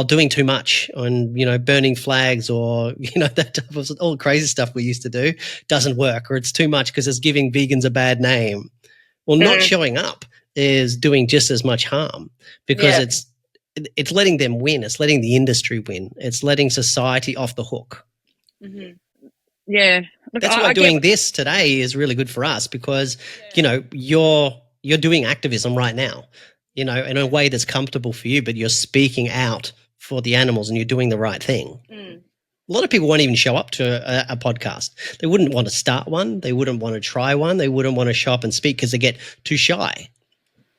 doing too much on, burning flags or, that type of all crazy stuff we used to do doesn't work, or it's too much because it's giving vegans a bad name. Well, not showing up is doing just as much harm, because it's letting them win. It's letting the industry win. It's letting society off the hook. Mm-hmm. Yeah. Look, that's why doing this today is really good for us, because, you know, you're doing activism right now, you know, in a way that's comfortable for you, but you're speaking out for the animals and you're doing the right thing. A lot of people won't even show up to a podcast. They wouldn't want to start one. They wouldn't want to try one. They wouldn't want to show up and speak because they get too shy.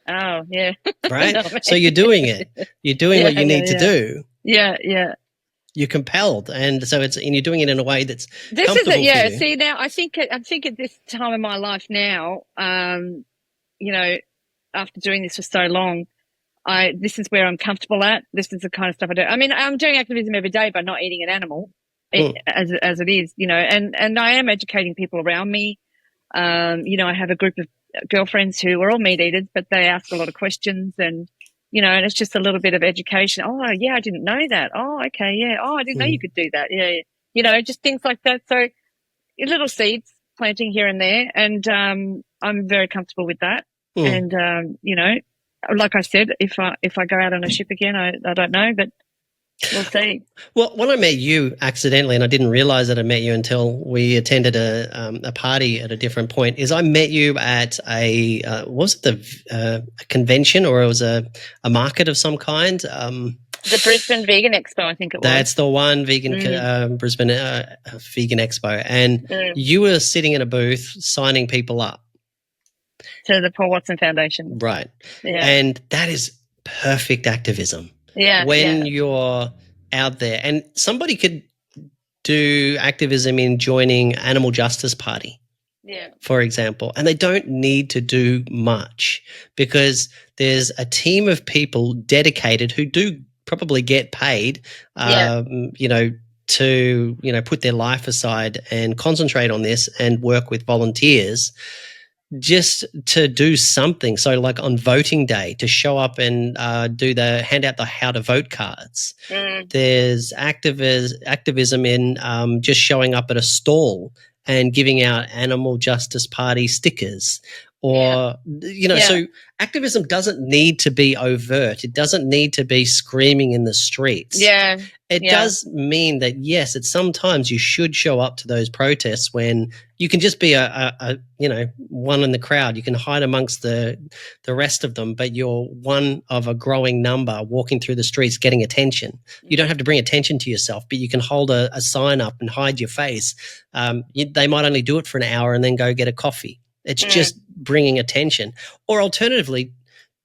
Oh, yeah. Right? No, so you're doing it. You're doing what you need to do. Yeah, yeah. You're compelled, and so and you're doing it in a way that's this comfortable is it. Yeah. for you. See, now I think at this time of my life now, you know, after doing this for so long, this is where I'm comfortable at. This is the kind of stuff I do. I mean, I'm doing activism every day by not eating an animal, as it is, you know, and I am educating people around me. You know, I have a group of girlfriends who are all meat eaters, but they ask a lot of questions, and you know, and it's just a little bit of education. Oh, yeah, I didn't know that. Oh, okay, yeah. Oh, I didn't know you could do that. Yeah, you know, just things like that. So little seeds planting here and there, and I'm very comfortable with that. And you know, like I said, if I go out on a ship again, I don't know, but we'll see. Well, when I met you accidentally, and I didn't realize that I met you until we attended a party at a different point, is I met you at was it a convention, or it was a market of some kind? The Brisbane Vegan Expo, I think it was. That's the one, Brisbane Vegan Expo. And you were sitting in a booth signing people up. To the Paul Watson Foundation. Right. Yeah. And that is perfect activism. Yeah. When you're out there, and somebody could do activism in joining Animal Justice Party, for example, and they don't need to do much, because there's a team of people dedicated who do probably get paid, you know, to, you know, put their life aside and concentrate on this and work with volunteers just to do something. So like on voting day, to show up and hand out the how to vote cards. There's activism in just showing up at a stall and giving out Animal Justice Party stickers, or, you know, so activism doesn't need to be overt. It doesn't need to be screaming in the streets. It does mean that, yes, sometimes you should show up to those protests when you can just be a you know, one in the crowd. You can hide amongst the rest of them, but you're one of a growing number walking through the streets getting attention. You don't have to bring attention to yourself, but you can hold a sign up and hide your face. They might only do it for an hour and then go get a coffee. It's just bringing attention. Or alternatively,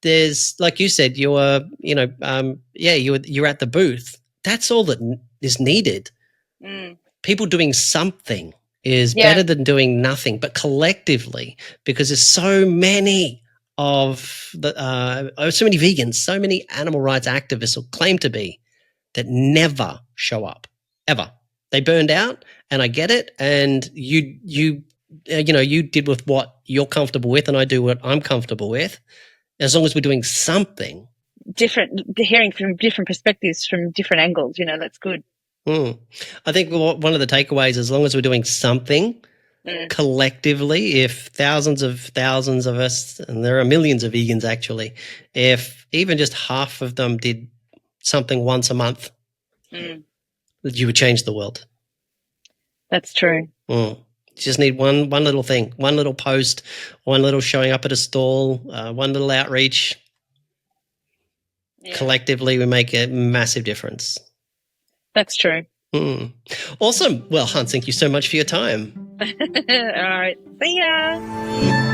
there's, like you said, you're you're at the booth. That's all that is needed. People doing something is better than doing nothing, but collectively, because there's so many of so many vegans, so many animal rights activists, or claim to be, that never show up, ever. They burned out, and I get it. And you know, you did with what you're comfortable with, and I do what I'm comfortable with. As long as we're doing something different, hearing from different perspectives, from different angles, you know, that's good. I think one of the takeaways, as long as we're doing something collectively, if thousands of us, and there are millions of vegans actually, if even just half of them did something once a month, you would change the world. That's true. You just need one little thing, one little post, one little showing up at a stall, one little outreach. Collectively, we make a massive difference. That's true. Awesome. Well, Hans, thank you so much for your time. All right. See ya.